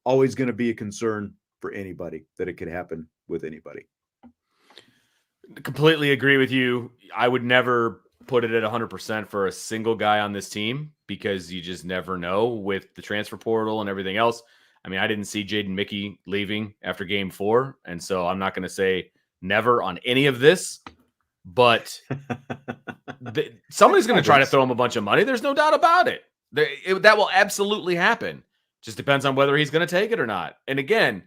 always going to be a concern for anybody, that it could happen with anybody. Completely agree with you. I would never put it at 100% for a single guy on this team because you just never know with the transfer portal and everything else. I mean, I didn't see Jaden Mickey leaving after game 4, and so I'm not going to say never on any of this, but somebody's going to try to throw him a bunch of money. There's no doubt about it. That will absolutely happen. Just depends on whether he's going to take it or not. And again,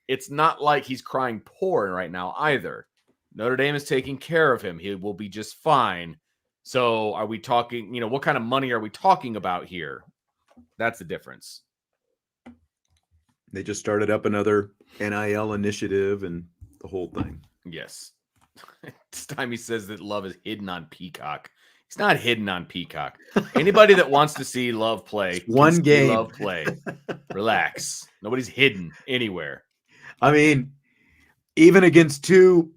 it's not like he's crying poor right now either. Notre Dame is taking care of him. He will be just fine. So are we talking, what kind of money are we talking about here? That's the difference. They just started up another NIL initiative and the whole thing. Yes. This time he says that Love is hidden on Peacock. He's not hidden on Peacock. Anybody that wants to see Love play, one game. Love play. Relax. Nobody's hidden anywhere. I mean, even against 2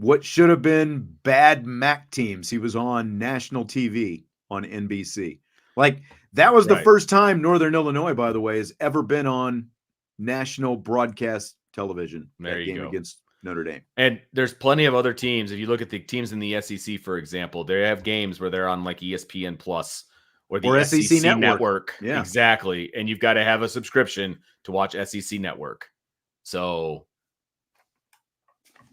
what should have been bad MAC teams, he was on national TV on NBC. Like, that was the first time Northern Illinois, by the way, has ever been on national broadcast television. There you go. Against Notre Dame. And there's plenty of other teams. If you look at the teams in the SEC, for example, they have games where they're on like ESPN Plus or the SEC Network. Yeah, exactly. And you've got to have a subscription to watch SEC Network. So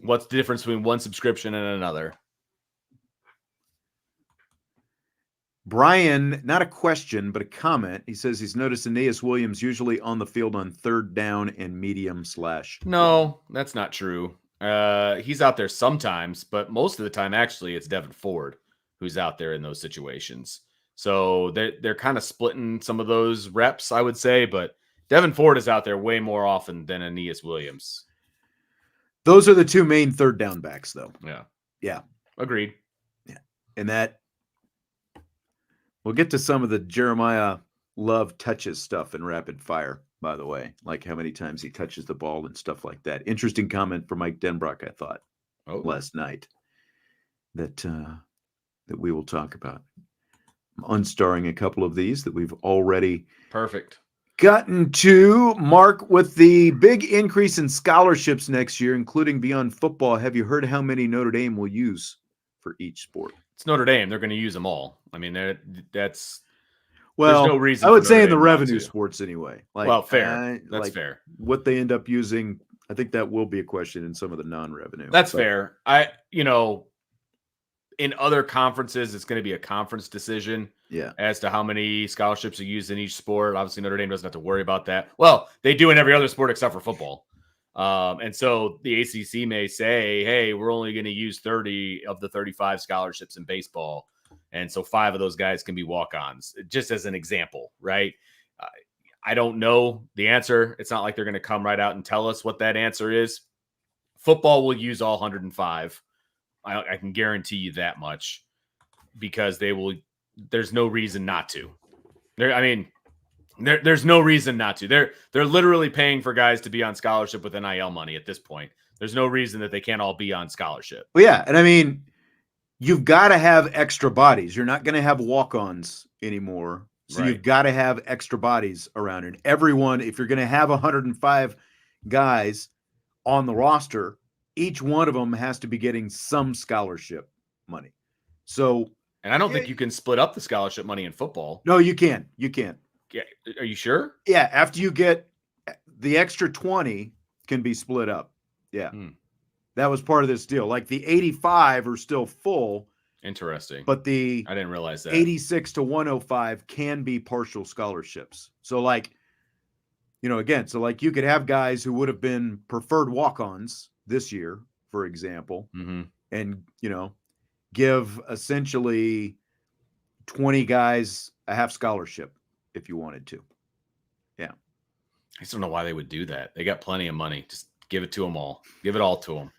what's the difference between one subscription and another? Brian, not a question, but a comment. He says he's noticed Aeneas Williams usually on the field on 3rd down and medium / No, that's not true. He's out there sometimes, but most of the time, actually, it's Devin Ford who's out there in those situations. So they're kind of splitting some of those reps, I would say, but Devin Ford is out there way more often than Aeneas Williams. Those are the 2 main 3rd down backs, though. Yeah. Agreed. Yeah. And that, we'll get to some of the Jeremiah Love touches stuff in rapid fire, by the way, like how many times he touches the ball and stuff like that. Interesting comment from Mike Denbrock, I thought, last night that we will talk about. I'm unstarring a couple of these that we've already gotten to. Mark, with the big increase in scholarships next year, including beyond football, have you heard how many Notre Dame will use for each sport? It's Notre Dame. They're going to use them all. I mean, there's no reason. I would say in the revenue sports anyway. Fair. That's fair. What they end up using, I think that will be a question in some of the non-revenue. That's fair. In other conferences, it's going to be a conference decision as to how many scholarships are used in each sport. Obviously, Notre Dame doesn't have to worry about that. Well, they do in every other sport except for football. And so the ACC may say, hey, we're only going to use 30 of the 35 scholarships in baseball. And so 5 of those guys can be walk-ons, just as an example, right? I don't know the answer. It's not like they're going to come right out and tell us what that answer is. Football will use all 105. I can guarantee you that much, because they will. There's no reason not to. There's no reason not to. They're literally paying for guys to be on scholarship with NIL money at this point. There's no reason that they can't all be on scholarship. Well, yeah, and I mean, you've got to have extra bodies. You're not going to have walk-ons anymore. So you've got to have extra bodies around. And everyone, if you're going to have 105 guys on the roster, each one of them has to be getting some scholarship money. So, and I don't think you can split up the scholarship money in football. No, you can. You can. Yeah. Are you sure? Yeah. After you get the extra 20 can be split up. Yeah. That was part of this deal. Like the 85 are still full. Interesting. But I didn't realize that 86 to 105 can be partial scholarships. So like, again, so like you could have guys who would have been preferred walk-ons this year, for example, and, give essentially 20 guys a half scholarship if you wanted to. Yeah. I just don't know why they would do that. They got plenty of money. Just give it to them all. Give it all to them.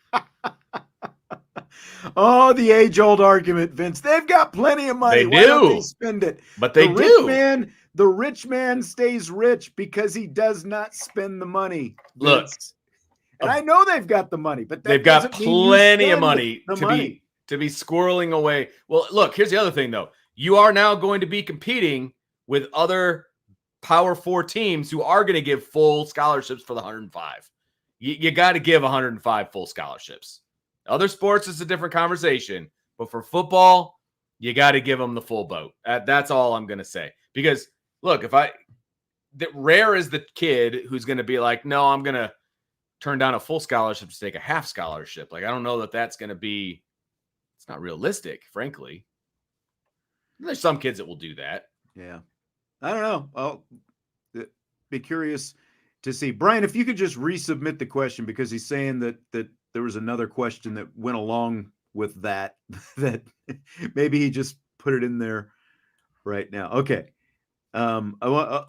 Oh, the age-old argument, Vince. They've got plenty of money. They Why do. don't they spend it? But they do. The rich man stays rich because he does not spend the money. Look, Vince. And I know they've got the money, but they've got plenty of money to be squirreling away. Well, look, here's the other thing, though. You are now going to be competing with other Power 4 teams who are going to give full scholarships for the 105. You got to give 105 full scholarships. Other sports is a different conversation, but for football, you got to give them the full boat. That's all I'm going to say. Because look, rare is the kid who's going to be like, no, I'm going to turn down a full scholarship to take a half scholarship. Like, I don't know that that's going to be, it's not realistic, frankly. There's some kids that will do that. Yeah. I don't know. I'll be curious to see. Brian, if you could just resubmit the question, because he's saying that there was another question that went along with that maybe he just put it in there right now. Okay. We'll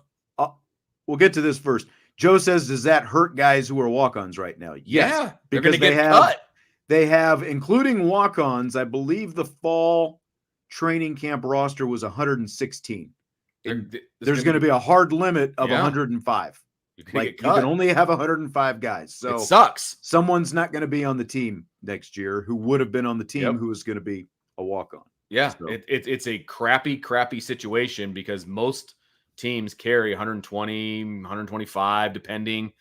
get to this first. Joe says, does that hurt guys who are walk-ons right now? Yes, yeah, they're going to get cut. They have, including walk-ons, I believe the fall training camp roster was 116. There's going to be a hard limit of 105. You can only have 105 guys. So it sucks. Someone's not going to be on the team next year who would have been on the team who was going to be a walk-on. Yeah, so it's a crappy situation, because most teams carry 120, 125, depending,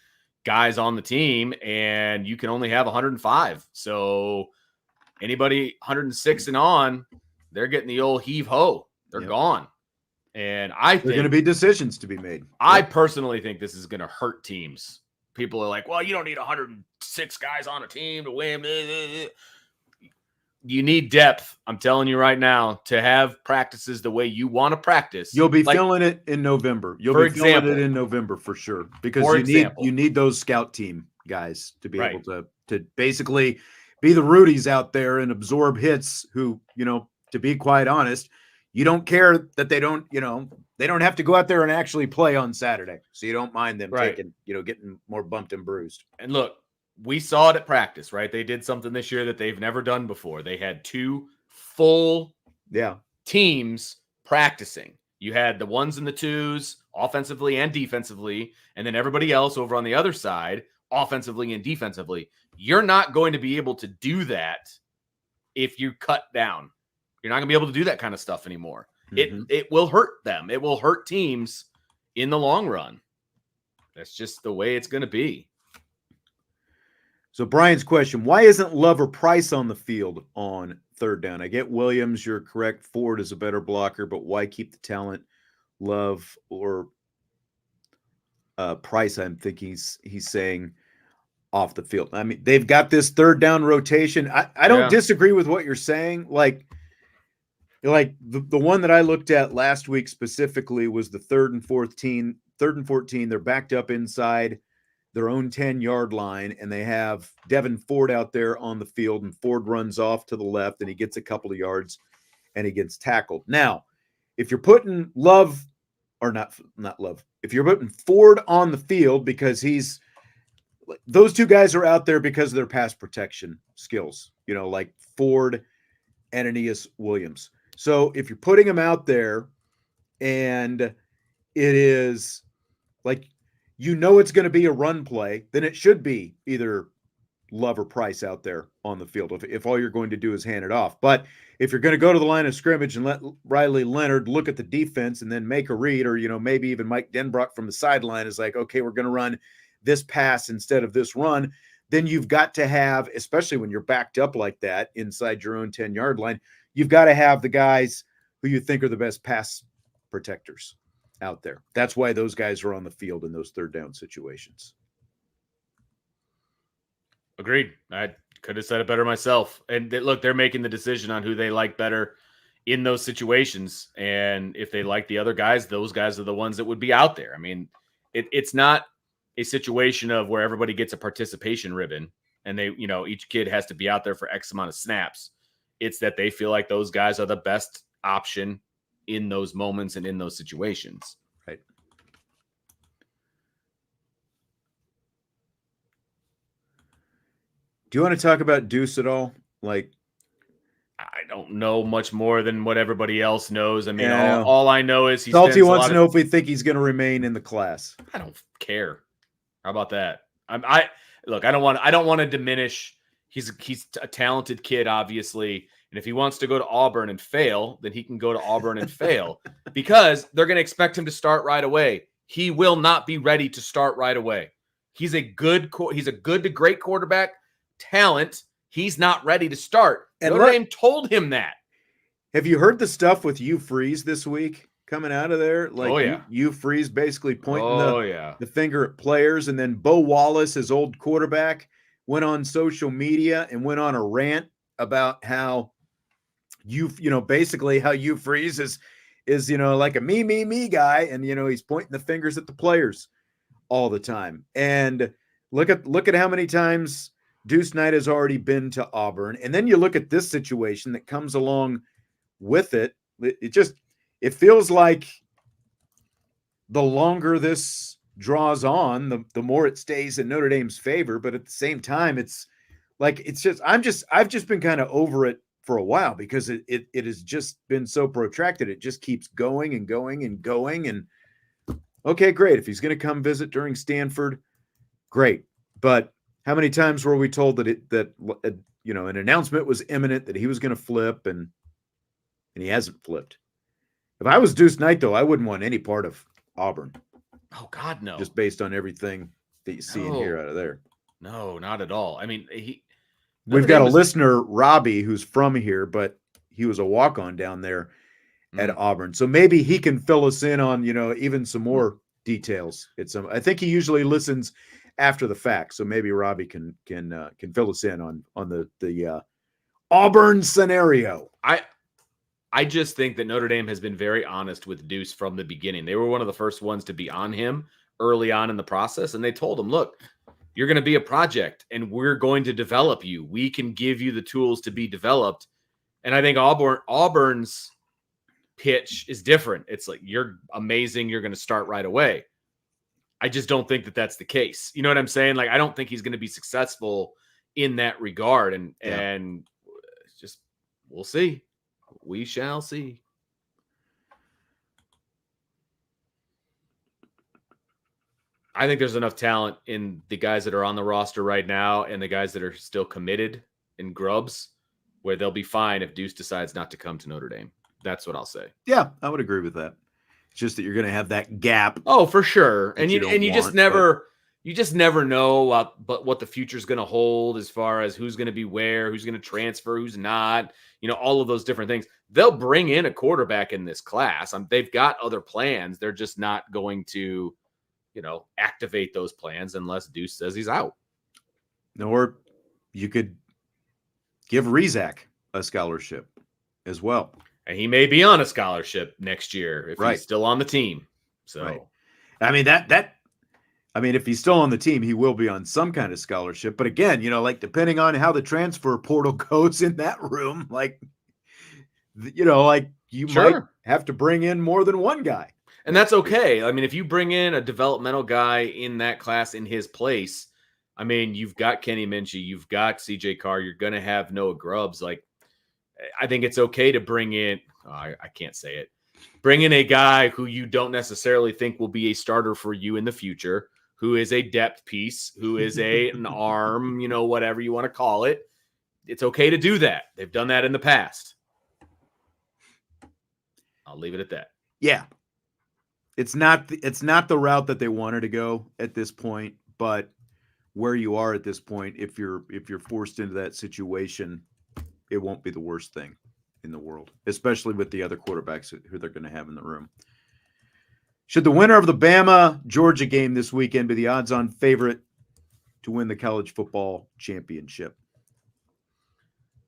guys on the team, and you can only have 105. So anybody 106 and on, they're getting the old heave-ho. They're gone. And I think there are going to be decisions to be made. I personally think this is going to hurt teams. People are like, well, you don't need 106 guys on a team to win. You need depth. I'm telling you right now, to have practices the way you want to practice. You'll be feeling it in November. You'll be feeling it in November for sure, because you need those scout team guys to be able to basically be the Rudies out there and absorb hits who, to be quite honest, you don't care that they don't have to go out there and actually play on Saturday. So you don't mind them taking, getting more bumped and bruised. And look, we saw it at practice, right? They did something this year that they've never done before. They had 2 full teams practicing. You had the 1s and the 2s, offensively and defensively, and then everybody else over on the other side, offensively and defensively. You're not going to be able to do that if you cut down. You're not going to be able to do that kind of stuff anymore. It will hurt them. It will hurt teams in the long run. That's just the way it's going to be. So Brian's question, why isn't Love or Price on the field on third down? I get Williams, you're correct. Ford is a better blocker, but why keep the talent Love or Price? I'm thinking he's saying off the field. I mean, they've got this third down rotation. I don't disagree with what you're saying. Like the one that I looked at last week specifically was the 3rd and 14. They're backed up inside their own 10-yard line, and they have Devin Ford out there on the field, and Ford runs off to the left, and he gets a couple of yards, and he gets tackled. Now, if you're putting Love or not Love. If you're putting Ford on the field because those two guys are out there because of their pass protection skills, like Ford and Aeneas Williams. So if you're putting them out there and it is like, it's going to be a run play, then it should be either Love or Price out there on the field if all you're going to do is hand it off. But if you're going to go to the line of scrimmage and let Riley Leonard look at the defense and then make a read, or maybe even Mike Denbrock from the sideline is like, okay, we're going to run this pass instead of this run, then you've got to have, especially when you're backed up like that inside your own 10-yard line, you've got to have the guys who you think are the best pass protectors out there. That's why those guys are on the field in those third down situations. Agreed. I could have said it better myself. And look, they're making the decision on who they like better in those situations. And if they like the other guys, those guys are the ones that would be out there. I mean, it's not a situation of where everybody gets a participation ribbon and they, each kid has to be out there for X amount of snaps. It's that they feel like those guys are the best option in those moments and in those situations. Right. Do you want to talk about Deuce at all? Like, I don't know much more than what everybody else knows. I mean, all I know is Salty wants to know if we think he's going to remain in the class. I don't care. How about that? Look, I don't want to diminish. He's a talented kid, obviously. And if he wants to go to Auburn and fail, then he can go to Auburn and fail because they're going to expect him to start right away. He will not be ready to start right away. He's a good to great quarterback talent. He's not ready to start. And Notre Dame told him that. Have you heard the stuff with Hugh Freeze this week coming out of there? Like, Hugh Freeze basically pointing the finger at players, and then Bo Wallace, his old quarterback, went on social media and went on a rant about how basically how Hugh Freeze is like a me guy, and he's pointing the fingers at the players all the time. And look at how many times Deuce Knight has already been to Auburn. And then you look at this situation that comes along with it. It feels like the longer this draws on, the more it stays in Notre Dame's favor. But at the same time, it's like, I've just been kind of over it for a while because it has just been so protracted. It just keeps going and going and going. And okay, great. If he's going to come visit during Stanford, great. But how many times were we told that an announcement was imminent, that he was going to flip, and he hasn't flipped? If I was Deuce Knight, though, I wouldn't want any part of Auburn. Oh God, no. Just based on everything that you see and hear out of there. No, not at all. I mean, we've got a listener, Robbie, who's from here, but he was a walk-on down there at Auburn. So maybe he can fill us in on, even some more details. I think he usually listens after the fact. So maybe Robbie can fill us in on the Auburn scenario. I just think that Notre Dame has been very honest with Deuce from the beginning. They were one of the first ones to be on him early on in the process. And they told him, look, you're going to be a project and we're going to develop you. We can give you the tools to be developed. And I think Auburn's pitch is different. It's like, you're amazing. You're going to start right away. I just don't think that that's the case. You know what I'm saying? Like, I don't think he's going to be successful in that regard. And just, we'll see. We shall see. I think there's enough talent in the guys that are on the roster right now and the guys that are still committed in grubs where they'll be fine if Deuce decides not to come to Notre Dame. That's what I'll say. Yeah, I would agree with that. It's just that you're going to have that gap. Oh, for sure. And you just never know what the future is going to hold as far as who's going to be where, who's going to transfer, who's not, all of those different things. They'll bring in a quarterback in this class. They've got other plans. They're just not going to, activate those plans unless Deuce says he's out. Or you could give Rezak a scholarship as well. And he may be on a scholarship next year if he's still on the team. So, right. I mean, if he's still on the team, he will be on some kind of scholarship. But again, depending on how the transfer portal goes in that room, you might have to bring in more than one guy. And that's okay. I mean, if you bring in a developmental guy in that class in his place, I mean, you've got Kenny Minchie, you've got CJ Carr, you're going to have Noah Grubbs. Like, I think it's okay to bring in, I can't say it, bring in a guy who you don't necessarily think will be a starter for you in the future, who is a depth piece, who is an arm, whatever you want to call it. It's okay to do that. They've done that in the past. I'll leave it at that. Yeah. It's not the route that they wanted to go at this point, but where you are at this point, if you're forced into that situation, it won't be the worst thing in the world, especially with the other quarterbacks who they're going to have in the room. Should the winner of the Bama-Georgia game this weekend be the odds-on favorite to win the college football championship?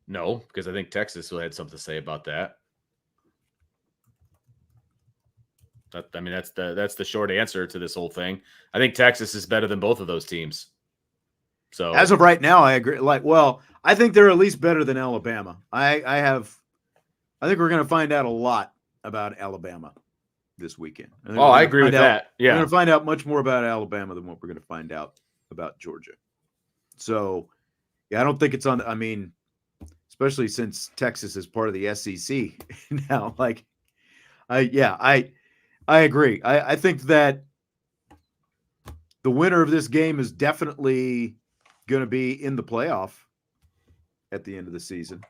No, because I think Texas will had something to say about that. I mean, that's the short answer to this whole thing. I think Texas is better than both of those teams. So as of right now, I agree. I think they're at least better than Alabama. I think we're going to find out a lot about Alabama this weekend. I agree with that. Yeah. We're going to find out much more about Alabama than what we're going to find out about Georgia. So, yeah, I don't think it's on. I mean, especially since Texas is part of the SEC now. I agree. I think that the winner of this game is definitely going to be in the playoff at the end of the season.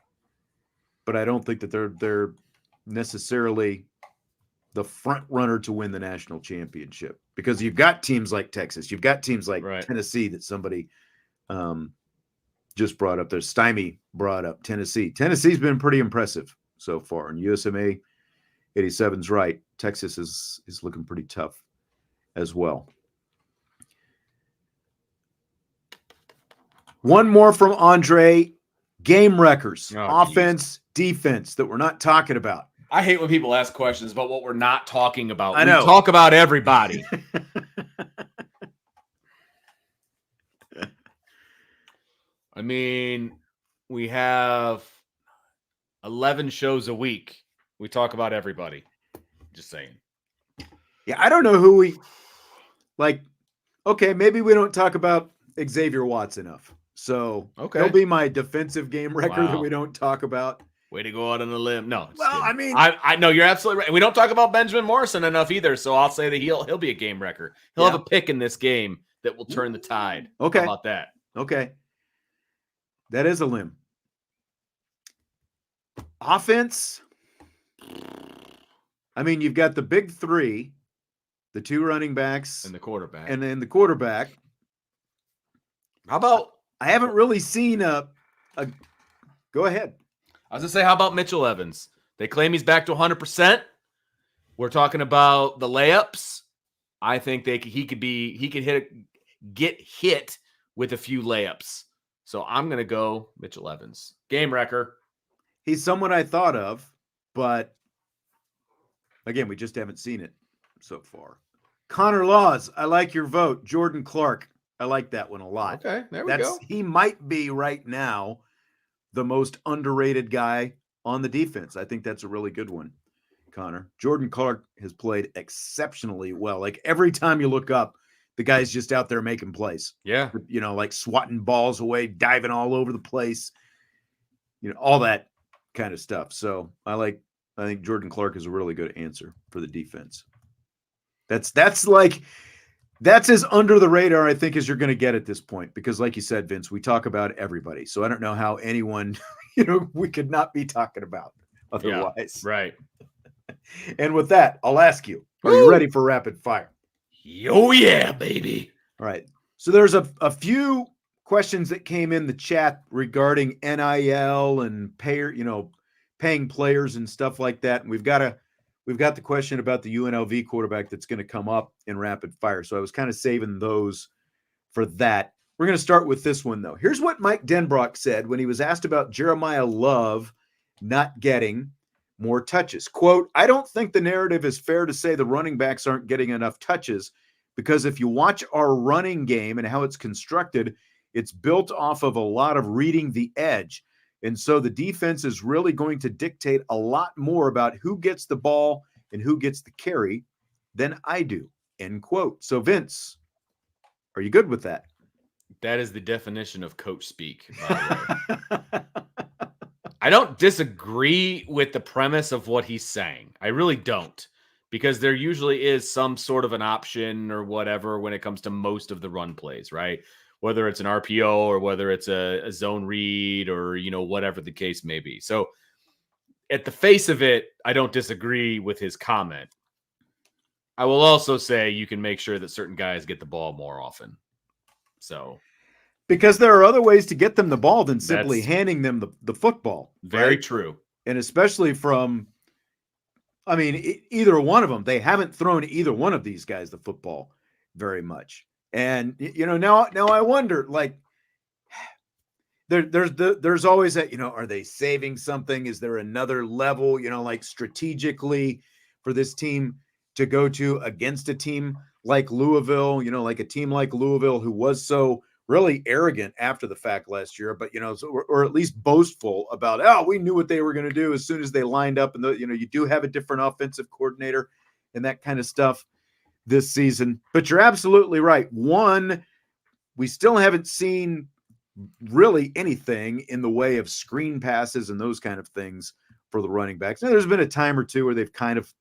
But I don't think that they're necessarily the front runner to win the national championship, because you've got teams like Texas, you've got teams like Tennessee that somebody just brought up. There's Stymie brought up Tennessee. Tennessee's been pretty impressive so far, and USMA 87's right. Texas is looking pretty tough as well. One more from Andre. Game wreckers, offense, defense that we're not talking about. I hate when people ask questions about what we're not talking about. I know. We talk about everybody. I mean, we have 11 shows a week. We talk about everybody. Just saying. Yeah, I don't know who we like. Okay, maybe we don't talk about Xavier Watts enough. So he'll be my defensive game record that we don't talk about. Way to go out on a limb. No. Well, I mean, I know you're absolutely right. We don't talk about Benjamin Morrison enough either. So I'll say that he'll be a game wrecker. He'll have a pick in this game that will turn the tide. Okay. How about that? Okay. That is a limb. Offense. I mean, you've got the big three, the two running backs and the quarterback. And then the quarterback. How about, I haven't really seen a go ahead. I was going to say, how about Mitchell Evans? They claim he's back to 100%. We're talking about the layups. I think he could get hit with a few layups. So I'm going to go Mitchell Evans. Game wrecker. He's someone I thought of, but again, we just haven't seen it so far. Connor Laws, I like your vote. Jordan Clark, I like that one a lot. Okay, there we go. He might be right now the most underrated guy on the defense. I think that's a really good one, Connor. Jordan Clark has played exceptionally well. Like every time you look up, the guy's just out there making plays. Yeah. Like swatting balls away, diving all over the place, all that kind of stuff. So I think Jordan Clark is a really good answer for the defense. That's as under the radar, I think, as you're going to get at this point, because like you said, Vince, we talk about everybody. So I don't know how anyone, we could not be talking about otherwise. Yeah, right. And with that, I'll ask you, are you ready for rapid fire? Oh yeah, baby. All right. So there's a few questions that came in the chat regarding NIL and paying players and stuff like that. And we've got the question about the UNLV quarterback that's going to come up in rapid fire. So I was kind of saving those for that. We're going to start with this one, though. Here's what Mike Denbrock said when he was asked about Jeremiah Love not getting more touches. Quote, I don't think the narrative is fair to say the running backs aren't getting enough touches, because if you watch our running game and how it's constructed, it's built off of a lot of reading the edge. And so the defense is really going to dictate a lot more about who gets the ball and who gets the carry. than I do, end quote. So Vince, are you good with that? That is the definition of coach speak, by the way. I don't disagree with the premise of what he's saying. I really don't, because there usually is some sort of an option or whatever when it comes to most of the run plays, right? Whether it's an RPO or whether it's a zone read or, whatever the case may be. So at the face of it, I don't disagree with his comment. I will also say you can make sure that certain guys get the ball more often. So because there are other ways to get them the ball than simply That's handing them the football. very right? true. And especially from, I mean, either one of them, they haven't thrown either one of these guys the football very much. And, now I wonder, like, there's always that, are they saving something? Is there another level, like strategically for this team to go to against a team like Louisville, like a team like Louisville who was so really arrogant after the fact last year, but, or at least boastful about, we knew what they were going to do as soon as they lined up. And, you do have a different offensive coordinator and that kind of stuff this season. But you're absolutely right. One, we still haven't seen really anything in the way of screen passes and those kind of things for the running backs. Now, there's been a time or two where they've kind of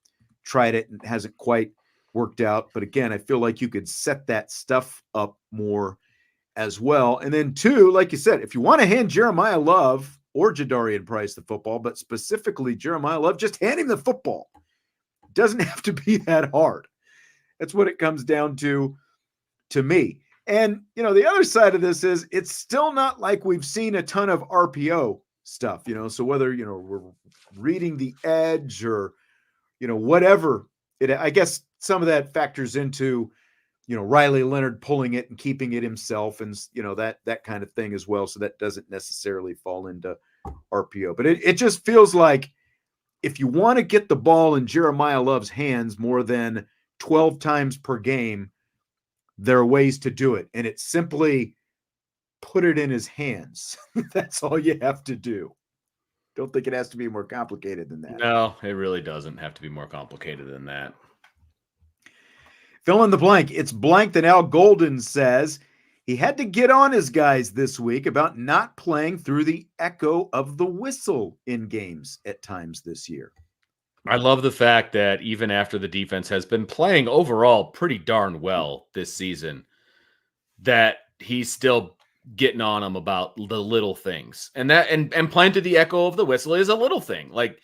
tried it and it hasn't quite worked out. But again, I feel like you could set that stuff up more as well. And then two, like you said, if you want to hand Jeremiah Love or Jadarian Price the football, but specifically Jeremiah Love, just hand him the football. It doesn't have to be that hard. That's what it comes down to me. And, the other side of this is it's still not like we've seen a ton of RPO stuff, so whether, we're reading the edge or, whatever I guess some of that factors into, Riley Leonard pulling it and keeping it himself and, that kind of thing as well. So that doesn't necessarily fall into RPO, but it just feels like if you want to get the ball in Jeremiah Love's hands more than 12 times per game, there are ways to do it. And it's simply put it in his hands. That's all you have to do. Don't think it has to be more complicated than that. No, it really doesn't have to be more complicated than that. Fill in the blank. It's blank that Al Golden says he had to get on his guys this week about not playing through the echo of the whistle in games at times this year. I love the fact that even after the defense has been playing overall pretty darn well this season, that he's still getting on them about the little things. And that and playing to the echo of the whistle is a little thing. Like,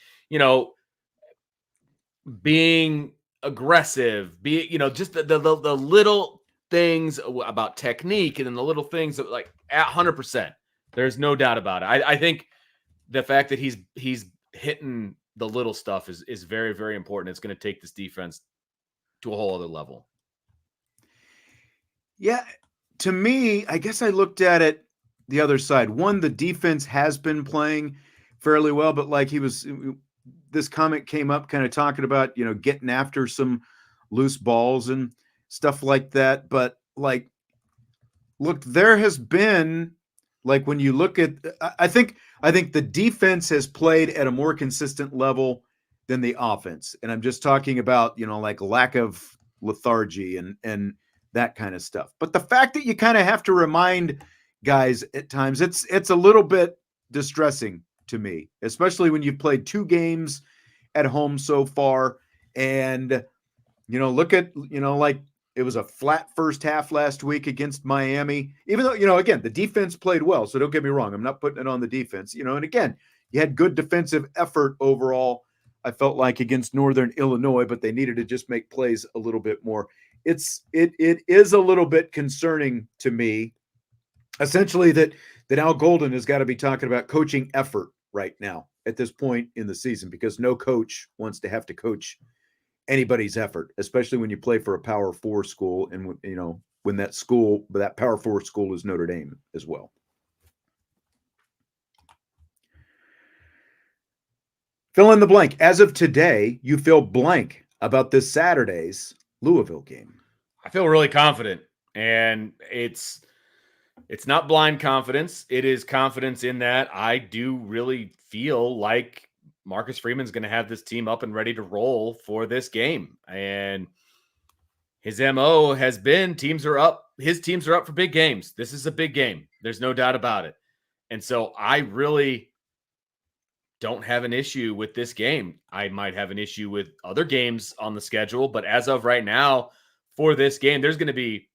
being aggressive, just the little things about technique and then the little things that, like, 100%. There's no doubt about it. I think the fact that he's hitting the little stuff is very, very important. It's going to take this defense to a whole other level. Yeah. To me, I guess I looked at it the other side. One, the defense has been playing fairly well, but like this comment came up kind of talking about, getting after some loose balls and stuff like that. But like, look, there has been, like, when you look at, I think the defense has played at a more consistent level than the offense. And I'm just talking about, like lack of lethargy and that kind of stuff. But the fact that you kind of have to remind guys at times, it's a little bit distressing to me, especially when you've played 2 games at home so far. And, look at, like, it was a flat first half last week against Miami, even though, again, the defense played well. So don't get me wrong. I'm not putting it on the defense, and again, you had good defensive effort overall. I felt like against Northern Illinois, but they needed to just make plays a little bit more. It is a little bit concerning to me, essentially, that Al Golden has got to be talking about coaching effort right now at this point in the season, because no coach wants to have to coach anybody's effort, especially when you play for a Power 4 school, and when that Power 4 school is Notre Dame as well. Fill in the blank. As of today, you feel blank about this Saturday's Louisville game. I feel really confident, and it's not blind confidence. It is confidence in that I do really feel like Marcus Freeman's going to have this team up and ready to roll for this game. And his MO has been teams are up. His teams are up for big games. This is a big game. There's no doubt about it. And so I really don't have an issue with this game. I might have an issue with other games on the schedule, but as of right now, for this game, there's going to be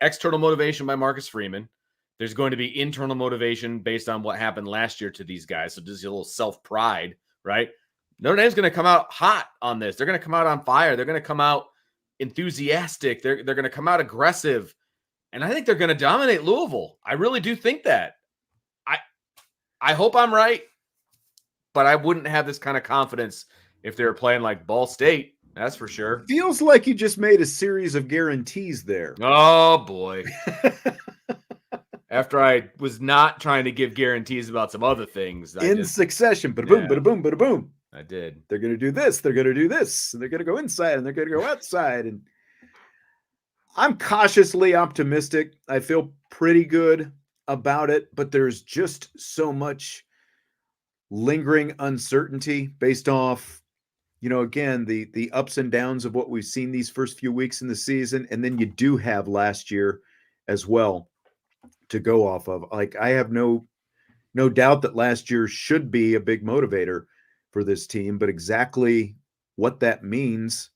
external motivation by Marcus Freeman. There's going to be internal motivation based on what happened last year to these guys. So just a little self-pride, right? Notre Dame's going to come out hot on this. They're going to come out on fire. They're going to come out enthusiastic. They're going to come out aggressive. And I think they're going to dominate Louisville. I really do think that. I hope I'm right, but I wouldn't have this kind of confidence if they were playing like Ball State. That's for sure. Feels like you just made a series of guarantees there. Oh, boy. After I was not trying to give guarantees about some other things. Succession. Bada-boom, bada-boom, bada-boom. I did. They're going to do this. They're going to do this. And they're going to go inside and they're going to go outside. And I'm cautiously optimistic. I feel pretty good about it, but there's just so much lingering uncertainty based off, again, the ups and downs of what we've seen these first few weeks in the season. And then you do have last year as well to go off of. Like, I have no doubt that last year should be a big motivator for this team, but exactly what that means,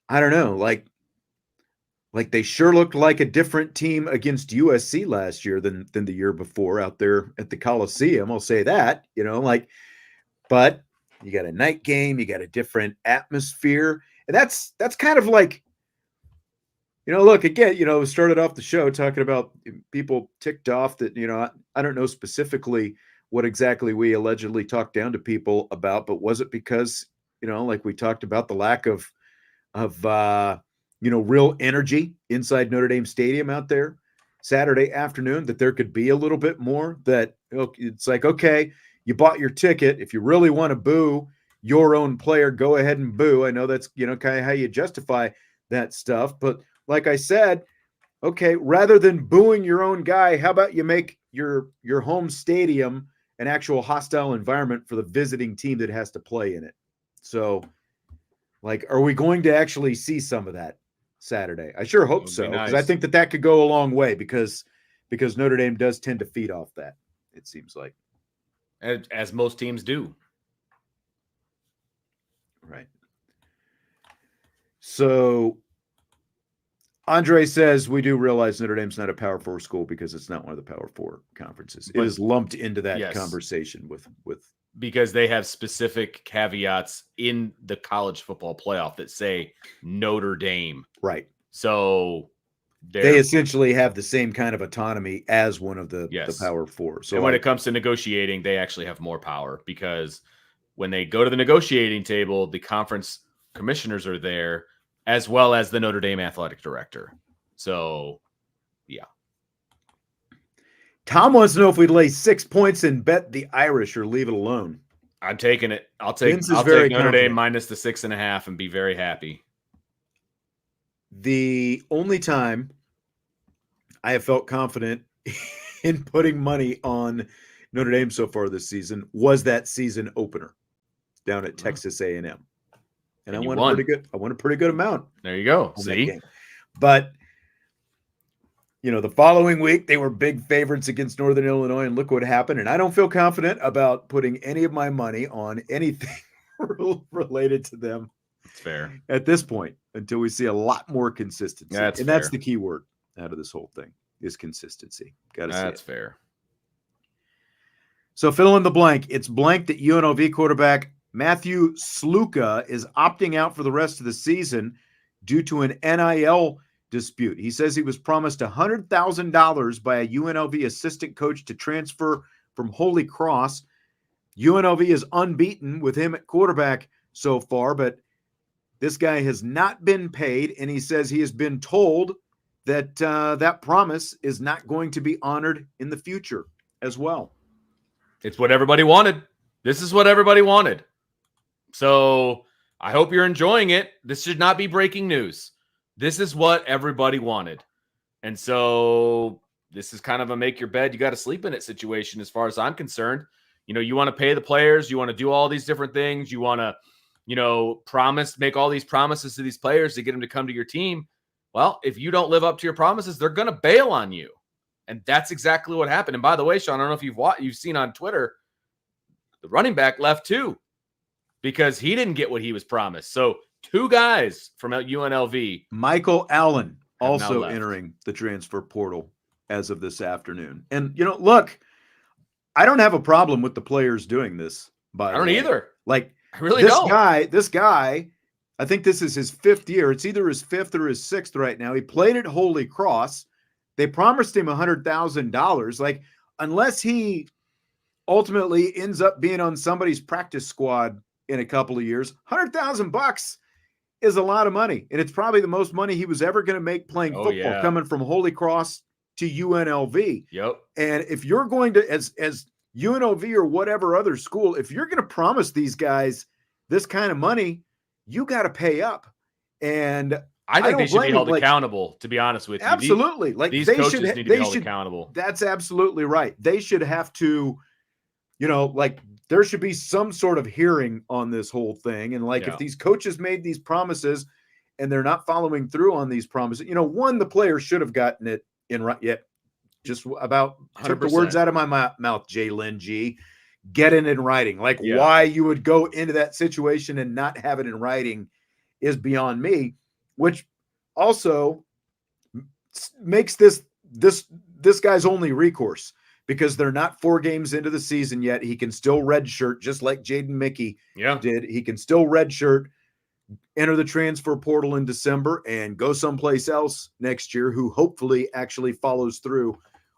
I don't know. Like they sure looked like a different team against USC last year than the year before out there at the Coliseum. I'll say that, but you got a night game, you got a different atmosphere. And that's kind of like, look, again, started off the show talking about people ticked off that, I don't know specifically what exactly we allegedly talked down to people about, but was it because, like we talked about the lack of real energy inside Notre Dame Stadium out there Saturday afternoon, that there could be a little bit more, that it's like, okay, you bought your ticket. If you really want to boo your own player, go ahead and boo. I know that's, kind of how you justify that stuff. But like I said, okay, rather than booing your own guy, how about you make your home stadium an actual hostile environment for the visiting team that has to play in it? So, like, are we going to actually see some of that Saturday? I sure hope so, because I think that could go a long way, because Notre Dame does tend to feed off that, it seems like. As most teams do. Right. So Andre says, we do realize Notre Dame's not a Power 4 school because it's not one of the Power 4 conferences. It is lumped into that conversation with because they have specific caveats in the college football playoff that say Notre Dame. Right. So they essentially have the same kind of autonomy as one of the Power 4. So when it comes to negotiating, they actually have more power, because when they go to the negotiating table, the conference commissioners are there, as well as the Notre Dame athletic director. So, yeah. Tom wants to know if we'd lay 6 points and bet the Irish or leave it alone. I'm taking it. I'll take Notre Dame minus the 6.5 and be very happy. The only time I have felt confident in putting money on Notre Dame so far this season was that season opener down at Texas A&M. And I won a pretty good amount. There you go. See? But the following week they were big favorites against Northern Illinois, and look what happened. And I don't feel confident about putting any of my money on anything related to them. That's fair. At this point, until we see a lot more consistency. That's the key word out of this whole thing, is consistency. That's fair. So fill in the blank. It's blank that UNLV quarterback Matthew Sluka is opting out for the rest of the season due to an NIL dispute. He says he was promised $100,000 by a UNLV assistant coach to transfer from Holy Cross. UNLV is unbeaten with him at quarterback so far, but this guy has not been paid, and he says he has been told that that promise is not going to be honored in the future as well. It's what everybody wanted. This is what everybody wanted. So I hope you're enjoying it. This should not be breaking news. This is what everybody wanted. And so this is kind of a make your bed, you got to sleep in it situation as far as I'm concerned. You want to pay the players. You want to do all these different things. You want to make all these promises to these players to get them to come to your team. Well, if you don't live up to your promises, they're going to bail on you. And that's exactly what happened. And by the way, Sean, I don't know if you've seen on Twitter, the running back left too, because he didn't get what he was promised. So 2 guys from UNLV. Michael Allen also entering the transfer portal as of this afternoon. And, look, I don't have a problem with the players doing this. I don't either. Like, I really don't. This guy, I think this is his 5th year. It's either his 5th or his 6th right now. He played at Holy Cross. They promised him $100,000. Like, unless he ultimately ends up being on somebody's practice squad in a couple of years, $100,000 is a lot of money. And it's probably the most money he was ever going to make playing football, coming from Holy Cross to UNLV. Yep. And if you're going to, as UNLV or whatever other school, if you're going to promise these guys this kind of money, you got to pay up. And I think they should be held accountable, to be honest with you. Absolutely. These coaches need to be held accountable. That's absolutely right. They should have to, there should be some sort of hearing on this whole thing. And if these coaches made these promises and they're not following through on these promises, the player should have gotten it in right yet. Just about 100%. Took the words out of my mouth, Jalen G. Get it in writing. Why you would go into that situation and not have it in writing is beyond me, which also makes this guy's only recourse, because they're not 4 games into the season yet. He can still redshirt, just like Jaden Mickey did. He can still redshirt, enter the transfer portal in December, and go someplace else next year, who hopefully actually follows through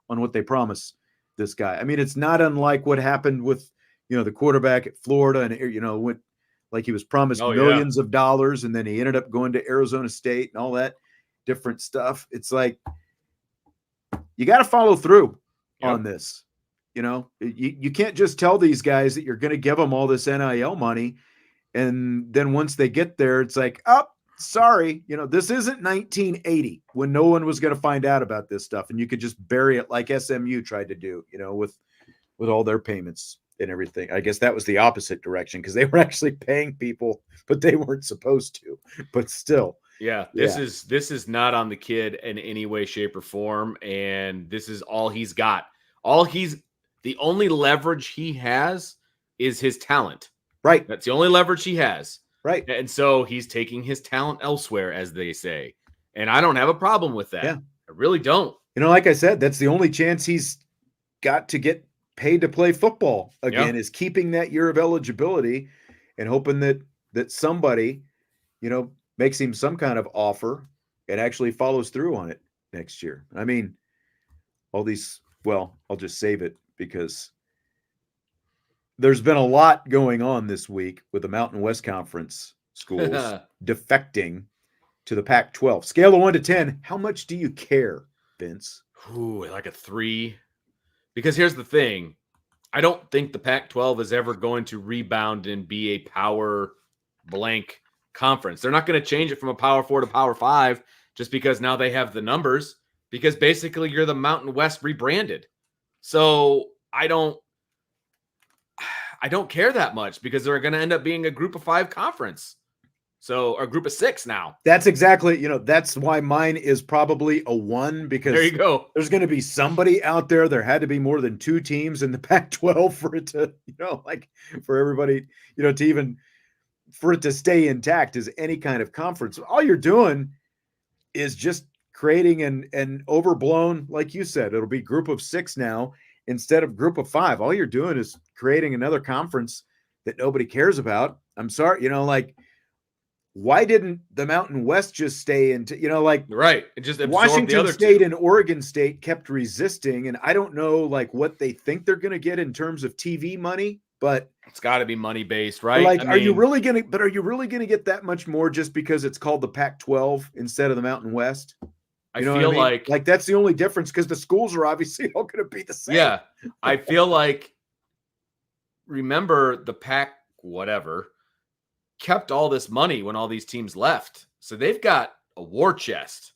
on what they promise this guy. I mean, it's not unlike what happened with, the quarterback at Florida, and, went like he was promised millions of dollars, and then he ended up going to Arizona State and all that different stuff. It's like, you got to follow through on this. You can't just tell these guys that you're going to give them all this NIL money, and then once they get there, it's like, oh, sorry, this isn't 1980 when no one was going to find out about this stuff, and you could just bury it like SMU tried to do, with all their payments and everything. I guess that was the opposite direction, because they were actually paying people, but they weren't supposed to. But still, this is not on the kid in any way, shape, or form, and this is all he's got. The only leverage he has is his talent. Right. That's the only leverage he has. Right. And so he's taking his talent elsewhere, as they say. And I don't have a problem with that. Yeah. I really don't. Like I said, that's the only chance he's got to get paid to play football again, is keeping that year of eligibility and hoping that somebody, makes him some kind of offer and actually follows through on it next year. I mean, all these, I'll just save it, because there's been a lot going on this week with the Mountain West Conference schools defecting to the Pac-12. Scale of 1 to 10, how much do you care, Vince? Ooh, like a 3. Because here's the thing. I don't think the Pac-12 is ever going to rebound and be a power blank conference. They're not going to change it from a Power 4 to Power 5 just because now they have the numbers, because basically you're the Mountain West rebranded. So I don't care that much, because they're going to end up being a group of 5 conference. So, or a group of 6 now. That's exactly, that's why mine is probably a 1, because there you go. There's going to be somebody out there. There had to be more than 2 teams in the Pac-12 for it to, for everybody, to even, for it to stay intact as any kind of conference. All you're doing is just creating an overblown, like you said, it'll be group of 6 now instead of group of 5. All you're doing is creating another conference that nobody cares about. I'm sorry, why didn't the Mountain West just stay into, right? It just Washington State and Oregon State kept resisting, and I don't know what they think they're going to get in terms of TV money, but it's got to be money based, right? Are you really going to get that much more just because it's called the Pac-12 instead of the Mountain West? I feel like that's the only difference, because the schools are obviously all going to be the same. Yeah, I feel like, remember the Pac whatever kept all this money when all these teams left. So they've got a war chest.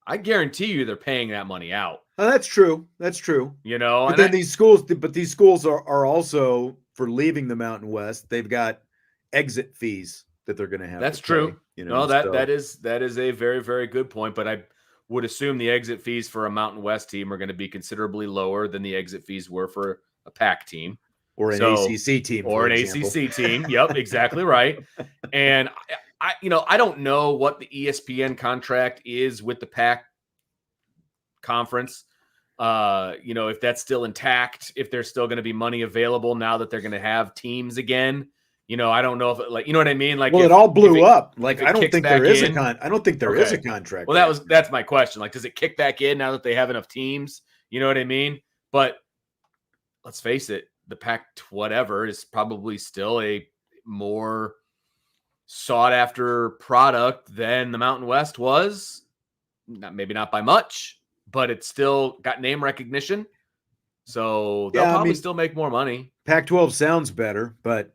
I guarantee you they're paying that money out. Oh, that's true. That's true. But then these schools are also, for leaving the Mountain West, they've got exit fees that they're going to have. That's to true. pay, you know, No, that is a very, very good point. But I would assume the exit fees for a Mountain West team are going to be considerably lower than the exit fees were for a PAC team. Or an ACC team, or an example. ACC team. Yep, exactly right. And I don't know what the ESPN contract is with the PAC conference. If that's still intact, if there's still going to be money available now that they're going to have teams again. I don't know if you know what I mean. Like, well, it all blew up. Like, I don't think there is a contract. Well, that's my question. Like, does it kick back in now that they have enough teams? You know what I mean? But let's face it, the Pac whatever is probably still a more sought after product than the Mountain West was. Maybe not by much, but it's still got name recognition. So they'll probably still make more money. Pac-12 sounds better, but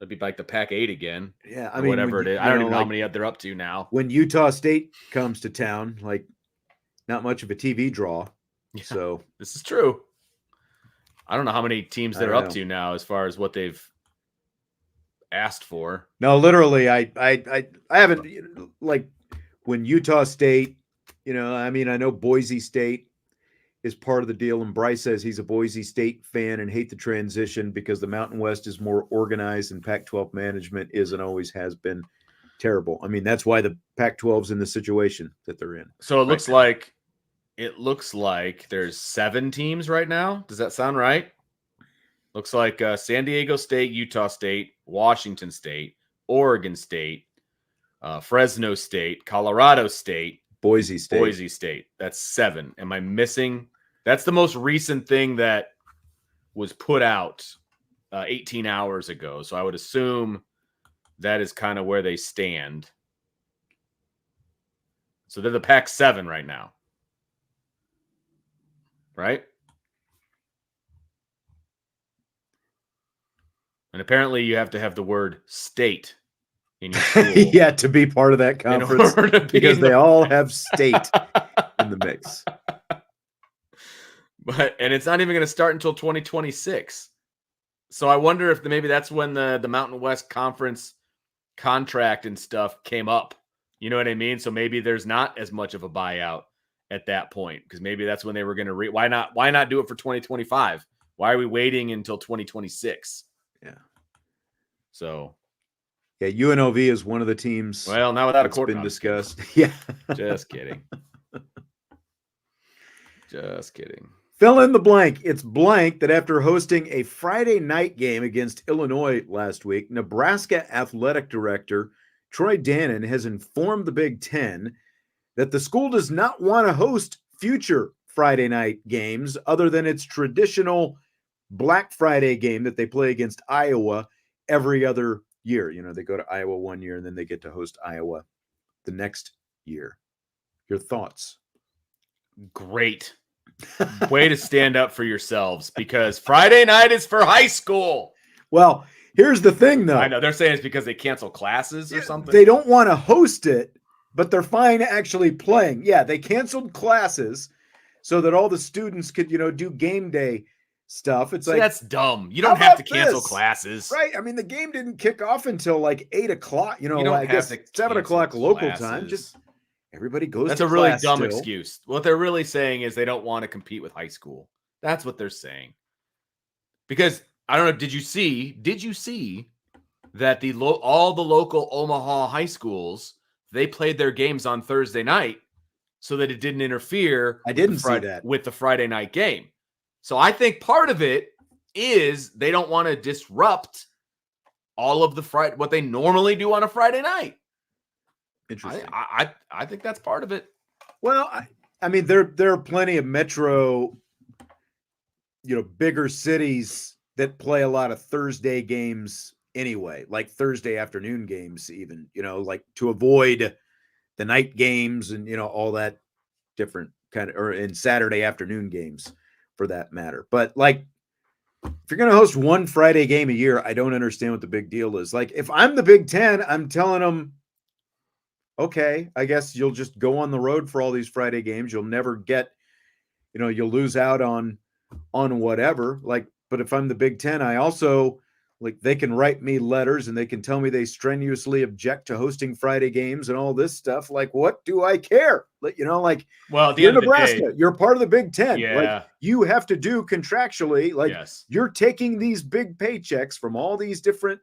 it'd be like the Pac-8 again. Yeah, I mean, whatever it is. I don't even know how many they're up to now. When Utah State comes to town, like, not much of a TV draw. Yeah, so this is true. I don't know how many teams they're up to now as far as what they've asked for. No, literally, I haven't, like, when Utah State, I mean, I know Boise State is part of the deal, and Bryce says he's a Boise State fan and hate the transition because the Mountain West is more organized and Pac-12 management is and always has been terrible. I mean, that's why the Pac-12's in the situation that they're in. So it looks like there's 7 teams right now. Does that sound right? Looks like San Diego State, Utah State, Washington State, Oregon State, Fresno State, Colorado State, Boise State. That's 7. Am I missing? That's the most recent thing that was put out 18 hours ago. So I would assume that is kind of where they stand. So they're the Pac-7 right now. Right? And apparently you have to have the word state in your school. Yeah, to be part of that conference. Because they all have state in the mix. And it's not even going to start until 2026. So I wonder if maybe that's when the Mountain West Conference contract and stuff came up. You know what I mean? So maybe there's not as much of a buyout at that point, because maybe that's when they were going to why not do it for 2025? Why are we waiting until 2026? Yeah. So yeah, UNLV is one of the teams. Well, now without a court been discussed. Yeah. Just kidding. Just kidding. Fill in the blank. It's blank that after hosting a Friday night game against Illinois last week, Nebraska athletic director Troy Dannon has informed the Big Ten that the school does not want to host future Friday night games other than its traditional Black Friday game that they play against Iowa every other year. They go to Iowa one year and then they get to host Iowa the next year. Your thoughts? Great. Way to stand up for yourselves, because Friday night is for high school. Well, here's the thing, though. I know they're saying it's because they cancel classes or something. They don't want to host it, but they're fine actually playing. Yeah, they canceled classes so that all the students could, do game day stuff. It's like, that's dumb. You don't have to cancel classes. Right. I mean, the game didn't kick off until like 8 o'clock, I guess 7 o'clock local time. Just everybody goes That's to a really class dumb still. excuse. What they're really saying is they don't want to compete with high school. That's what they're saying. Because I don't know, did you see that all the local Omaha high schools, they played their games on Thursday night so that it didn't interfere with the Friday night game. So I think part of it is they don't want to disrupt all of what they normally do on a Friday night. Interesting. I think that's part of it. Well, I mean, there are plenty of metro, bigger cities that play a lot of Thursday games anyway, like Thursday afternoon games, even, like to avoid the night games and, all that different kind of, or in Saturday afternoon games for that matter. But like, if you're going to host one Friday game a year, I don't understand what the big deal is. Like, if I'm the Big Ten, I'm telling them, okay, I guess you'll just go on the road for all these Friday games. You'll never get, you'll lose out on whatever. Like, but if I'm the Big Ten, I also Like they can write me letters and they can tell me they strenuously object to hosting Friday games and all this stuff. Like, what do I care? Like, like Well, at the you're end of Nebraska, the day, you're part of the Big Ten. yeah, Like you have to do contractually, like yes. you're taking these big paychecks from all these different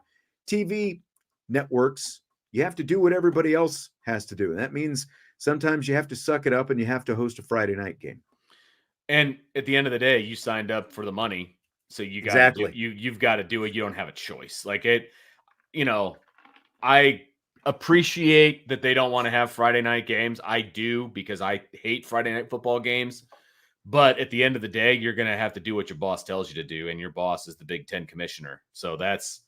TV networks. You have to do what everybody else has to do. And that means sometimes you have to suck it up and you have to host a Friday night game. And at the end of the day, you signed up for the money. So you got Exactly. you've got to do it. You don't have a choice. Like it, I appreciate that they don't want to have Friday night games. I do, because I hate Friday night football games. But at the end of the day, you're going to have to do what your boss tells you to do. And your boss is the Big Ten commissioner. So that's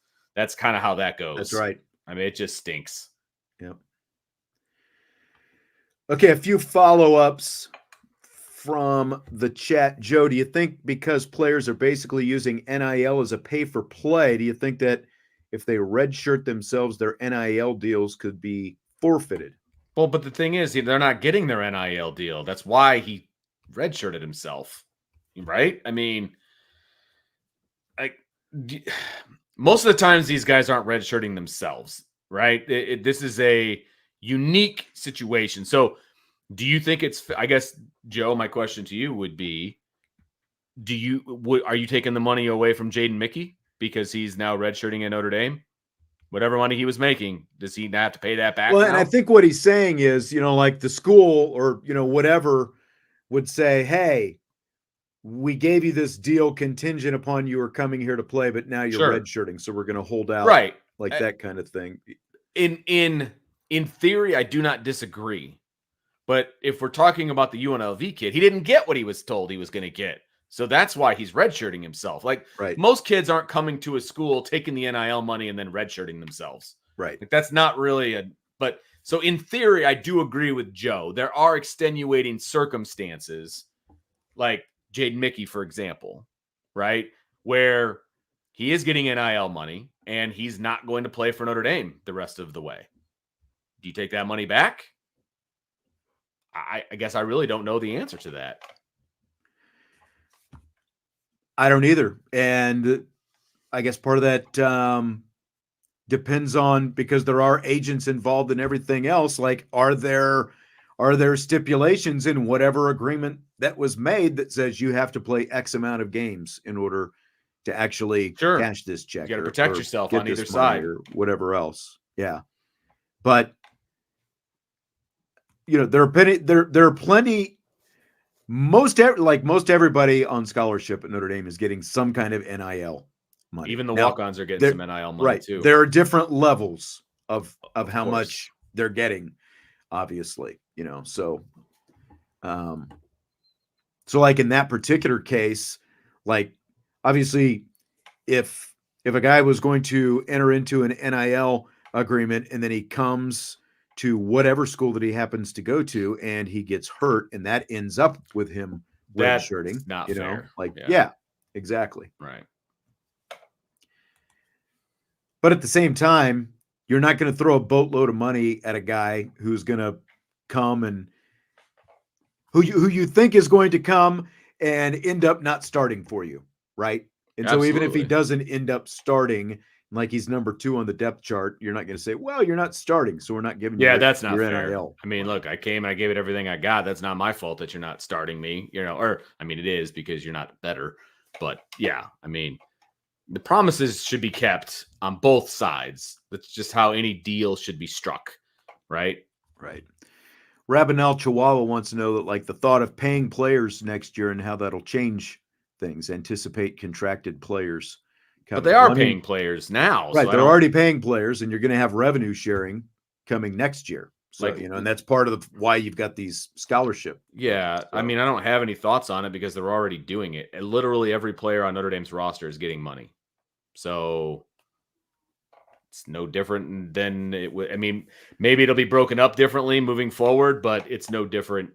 kind of how that goes. That's right. I mean, it just stinks. Yep. Okay, a few follow-ups from the chat. Joe, do you think because players are basically using NIL as a pay-for-play, do you think that if they redshirt themselves, their NIL deals could be forfeited? Well, but the thing is, they're not getting their NIL deal. That's why he redshirted himself, right? I mean, most of the times these guys aren't redshirting themselves, right? This is a unique situation. So do you think I guess, Joe, my question to you would be, are you taking the money away from Jaden Mickey because he's now redshirting at Notre Dame? Whatever money he was making, does he have to pay that back? Well, now? And I think what he's saying is, like the school or, whatever would say, hey, we gave you this deal contingent upon you were coming here to play, but now you're redshirting. So we're going to hold out. Right. Like that kind of thing. In theory, I do not disagree. But if we're talking about the UNLV kid, he didn't get what he was told he was going to get. So that's why he's redshirting himself. Like most kids aren't coming to a school, taking the NIL money and then redshirting themselves. Right. Like that's not really so in theory, I do agree with Joe. There are extenuating circumstances like Jaden Mickey, for example, right? Where he is getting NIL money and he's not going to play for Notre Dame the rest of the way. Do you take that money back? I guess I really don't know the answer to that. I don't either. And I guess part of that depends on, because there are agents involved in everything else. Like, are there stipulations in whatever agreement that was made that says you have to play X amount of games in order to actually cash this check? You got to protect yourself on either side or whatever else. Yeah. But there are plenty. Most everybody on scholarship at Notre Dame is getting some kind of NIL money. Even the walk-ons are getting some NIL money too. There are different levels of how much they're getting, obviously. So like in that particular case, like obviously, if a guy was going to enter into an NIL agreement and then he comes to whatever school that he happens to go to and he gets hurt and that ends up with him redshirting, not fair. Yeah, exactly. Right. But at the same time, you're not going to throw a boatload of money at a guy who's going to come and who you think is going to come and end up not starting for you, right? And so even if he doesn't end up starting, like he's number 2 on the depth chart, you're not going to say, well, you're not starting, so we're not giving you that's not fair. NIL. I mean, look, I came and I gave it everything I got. That's not my fault that you're not starting me, or I mean, it is because you're not better. But yeah, I mean, the promises should be kept on both sides. That's just how any deal should be struck, right? Right. Rabanel Chihuahua wants to know that, like, the thought of paying players next year and how that'll change things. Anticipate contracted players. But they are paying players now. Right. They're already paying players, and you're going to have revenue sharing coming next year. So, and that's part of why you've got these scholarship. Yeah. So. I mean, I don't have any thoughts on it because they're already doing it. And literally every player on Notre Dame's roster is getting money. So it's no different than it would. I mean, maybe it'll be broken up differently moving forward, but it's no different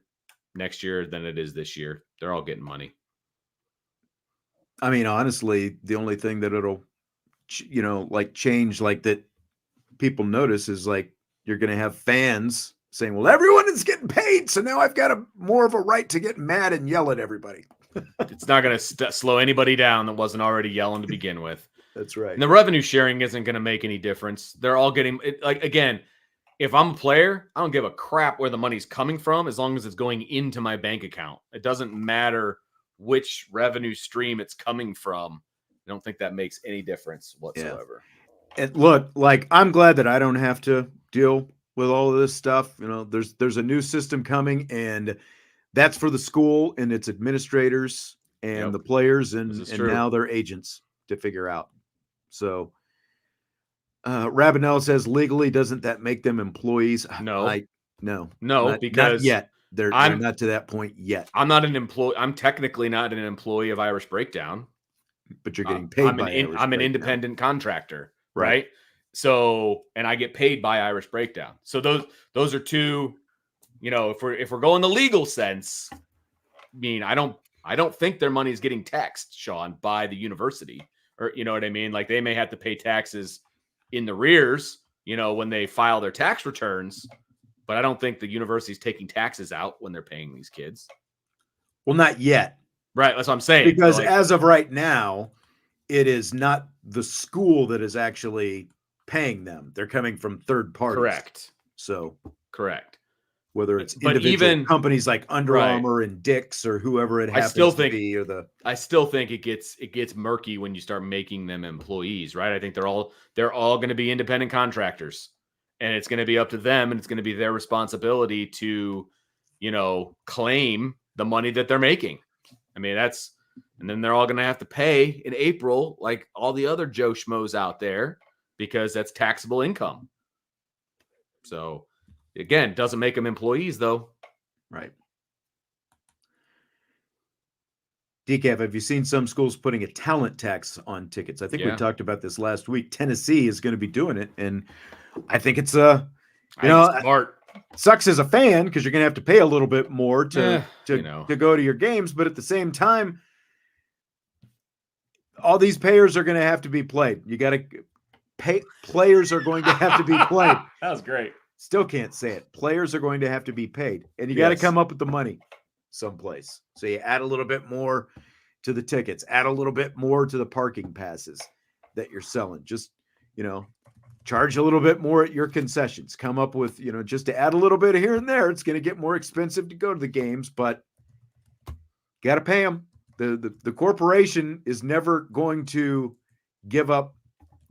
next year than it is this year. They're all getting money. I mean, honestly, the only thing that it'll, change like that people notice is like you're going to have fans saying, well, everyone is getting paid, so now I've got more of a right to get mad and yell at everybody. It's not going to slow anybody down that wasn't already yelling to begin with. That's right. And the revenue sharing isn't going to make any difference. They're all getting it. Like, again, if I'm a player, I don't give a crap where the money's coming from as long as it's going into my bank account. It doesn't matter which revenue stream it's coming from. I don't think that makes any difference whatsoever. Yeah. And look, like, I'm glad that I don't have to deal with all of this stuff. You know, there's a new system coming, and that's for the school and its administrators and the players and now their agents to figure out. So Rabanel says, legally, doesn't that make them employees? No, not, because not yet. They're not to that point yet. I'm not an employee. I'm technically not an employee of Irish Breakdown, but you're getting paid by Irish Breakdown. I'm an independent contractor, right? So, and I get paid by Irish Breakdown. So those are two. You know, if we're going the legal sense, I mean, I don't think their money is getting taxed, Sean, by the university, or you know what I mean. Like, they may have to pay taxes in the rears, you know, when they file their tax returns, but I don't think the university's taking taxes out when they're paying these kids. Well, not yet. Right. That's what I'm saying. Because as of right now, it is not the school that is actually paying them. They're coming from third parties. Correct. So correct. Whether it's individual companies like Under Armour and Dick's or whoever it happens to be, or I still think it gets murky when you start making them employees, right? I think they're all going to be independent contractors, and it's going to be up to them, and it's going to be their responsibility to, you know, claim the money that they're making. I mean, and then they're all going to have to pay in April, like all the other Joe Schmoes out there, because that's taxable income. So. Again, doesn't make them employees, though. Right. Decaf, have you seen some schools putting a talent tax on tickets? I think we talked about this last week. Tennessee is going to be doing it, and I think it's smart. Sucks as a fan because you're going to have to pay a little bit more to go to your games, but at the same time, all these players are going to have to be played. You got to pay. Players are going to have to be played. That was great. Still can't say it. Players are going to have to be paid, and you got to come up with the money someplace. So you add a little bit more to the tickets, add a little bit more to the parking passes that you're selling. Just, you know, charge a little bit more at your concessions. Come up with, you know, just to add a little bit here and there. It's going to get more expensive to go to the games, but got to pay them. The corporation is never going to give up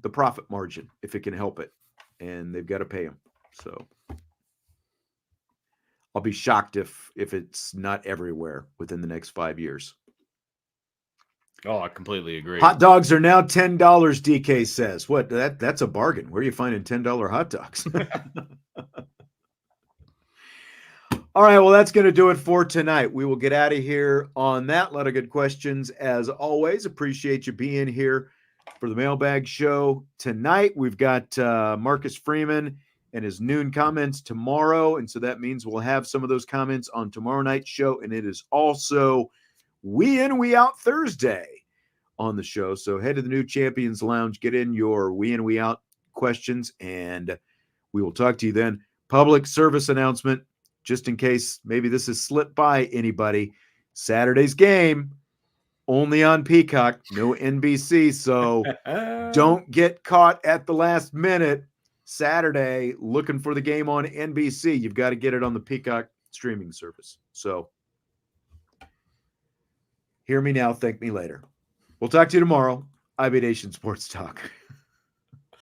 the profit margin if it can help it, and they've got to pay them. So I'll be shocked if it's not everywhere within the next 5 years. Oh, I completely agree. Hot dogs are now $10, DK says. What? That's a bargain. Where are you finding $10 hot dogs? All right, well, that's going to do it for tonight. We will get out of here on that. A lot of good questions, as always. Appreciate you being here for the Mailbag Show tonight. We've got Marcus Freeman and his noon comments tomorrow. And so that means we'll have some of those comments on tomorrow night's show. And it is also We In, We Out Thursday on the show. So head to the new Champions Lounge, get in your We In, We Out questions, and we will talk to you then. Public service announcement, just in case maybe this has slipped by anybody. Saturday's game, only on Peacock, no NBC. So don't get caught at the last minute. Saturday, looking for the game on NBC. You've got to get it on the Peacock streaming service. So hear me now, thank me later. We'll talk to you tomorrow. IB Nation Sports Talk.